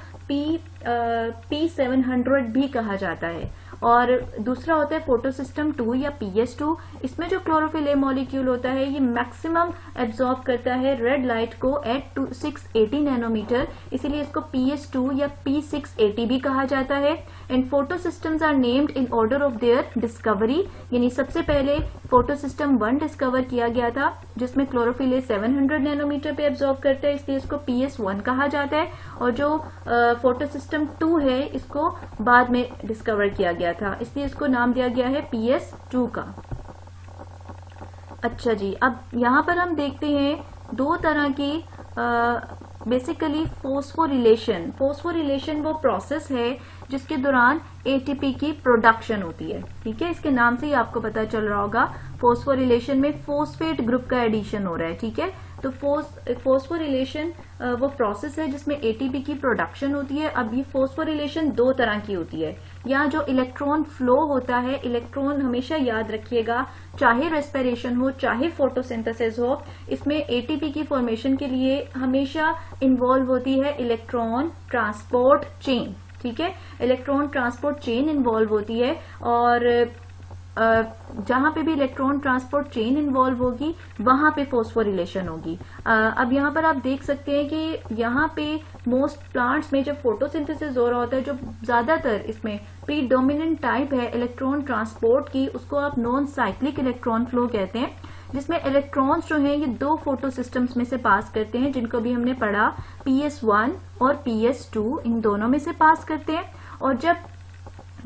P700 भी कहा जाता है। और दूसरा होता है फोटो सिस्टम 2 या PS2, इसमें जो क्लोरोफिल ए मॉलिक्यूल होता है ये मैक्सिमम एब्जॉर्ब करता है रेड लाइट को एट 680 नैनोमीटर, इसीलिए इसको PS2 या P680 भी कहा जाता है। And photo systems are named in order of their discovery, यानी सबसे पहले फोटो सिस्टम 1 डिस्कवर किया गया था जिसमें क्लोरोफिल ए 700 नैनोमीटर पे एब्जॉर्ब करता है, इसलिए इसको PS1 कहा जाता है। और जो फोटो सिस्टम 2 है इसको बाद में डिस्कवर किया गया था, इसलिए इसको नाम दिया गया है PS2 का। अच्छा जी, अब यहाँ पर हम देखते हैं दो तरह की बेसिकली फोस्फोरिलेशन। फोस्फोरिलेशन वो प्रोसेस है जिसके दौरान एटीपी की प्रोडक्शन होती है, ठीक है, इसके नाम से ही आपको पता चल रहा होगा। फोस्फोरिलेशन में फोस्फेट ग्रुप का एडिशन हो रहा है, ठीक है। तो फोस्फोरिलेशन वो प्रोसेस है जिसमें एटीपी की प्रोडक्शन होती है। अब ये फोस्फोरिलेशन दो तरह की होती है। यहाँ जो इलेक्ट्रॉन फ्लो होता है, इलेक्ट्रॉन हमेशा याद रखिएगा, चाहे रेस्पिरेशन हो चाहे फोटोसिंथेसिस हो, इसमें एटीपी की फॉर्मेशन के लिए हमेशा इन्वॉल्व होती है इलेक्ट्रॉन ट्रांसपोर्ट चेन, ठीक है, इलेक्ट्रॉन ट्रांसपोर्ट चेन इन्वॉल्व होती है। और जहां पे भी इलेक्ट्रॉन ट्रांसपोर्ट चेन इन्वॉल्व होगी वहां पे फोस्फोरिलेशन होगी। अब यहाँ पर आप देख सकते हैं कि यहाँ पे मोस्ट प्लांट्स में जब फोटोसिंथेसिस हो रहा होता है, जो ज्यादातर इसमें प्रीडोमिनेंट टाइप है इलेक्ट्रॉन ट्रांसपोर्ट की, उसको आप नॉन साइक्लिक इलेक्ट्रॉन फ्लो कहते हैं, जिसमें इलेक्ट्रॉन्स जो हैं ये दो फोटो सिस्टम्स में से पास करते हैं, जिनको भी हमने पढ़ा PS1 और PS2, इन दोनों में से पास करते हैं। और जब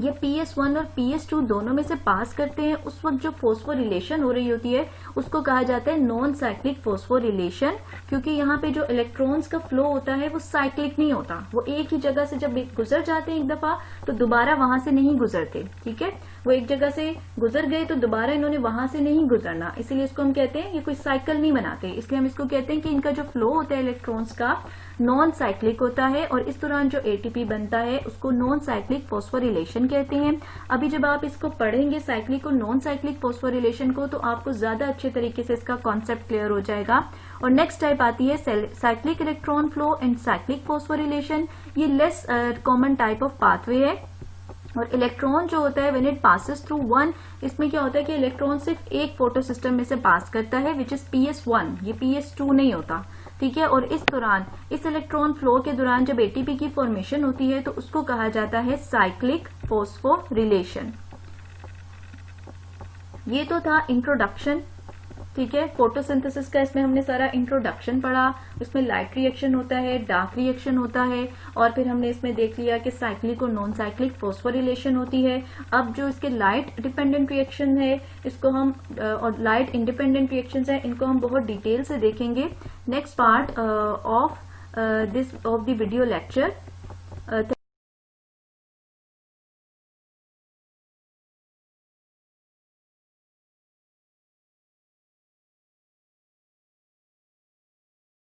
ये PS1 और PS2 दोनों में से पास करते हैं, उस वक्त जो फोस्फोरिलेशन हो रही होती है उसको कहा जाता है नॉन साइक्लिक फोस्फोरिलेशन, क्योंकि यहाँ पे जो इलेक्ट्रॉन्स का फ्लो होता है वो साइक्लिक नहीं होता, वो एक ही जगह से जब गुजर जाते हैं एक दफा तो दोबारा वहां से नहीं गुजरते, ठीक है, वो एक जगह से गुजर गए तो दोबारा इन्होंने वहां से नहीं गुजरना, इसीलिए इसको हम कहते हैं ये कोई साइकिल नहीं बनाते, इसलिए हम इसको कहते हैं कि इनका जो फ्लो होता है इलेक्ट्रॉन्स का नॉन साइक्लिक होता है। और इस दौरान जो एटीपी बनता है उसको नॉन साइक्लिक फोस्फोरिलेशन कहते हैं। अभी जब आप इसको पढ़ेंगे साइक्लिक और नॉन साइक्लिक फोस्फोरिलेशन को, तो आपको ज्यादा अच्छे तरीके से इसका कॉन्सेप्ट क्लियर हो जाएगा। और नेक्स्ट टाइप आती है cyclic electron flow and cyclic phosphorylation. ये less common type of pathway है। और इलेक्ट्रॉन जो होता है when it passes through one, इसमें क्या होता है कि इलेक्ट्रॉन सिर्फ एक फोटो सिस्टम में से पास करता है, विच इज PS1, ये PS2 नहीं होता, ठीक है। और इस दौरान, इस इलेक्ट्रॉन फ्लो के दौरान जब एटीपी की फॉर्मेशन होती है तो उसको कहा जाता है साइक्लिक फोस्फोरिलेशन। ये तो था इंट्रोडक्शन, ठीक है, फोटोसिंथेसिस का इसमें हमने सारा इंट्रोडक्शन पढ़ा। इसमें लाइट रिएक्शन होता है, डार्क रिएक्शन होता है, और फिर हमने इसमें देख लिया कि साइक्लिक और नॉन साइक्लिक फोस्फोरिलेशन होती है। अब जो इसके लाइट डिपेंडेंट रिएक्शन है इसको हम और लाइट इंडिपेंडेंट रिएक्शंस है, इनको हम बहुत डिटेल से देखेंगे next part of the video lecture.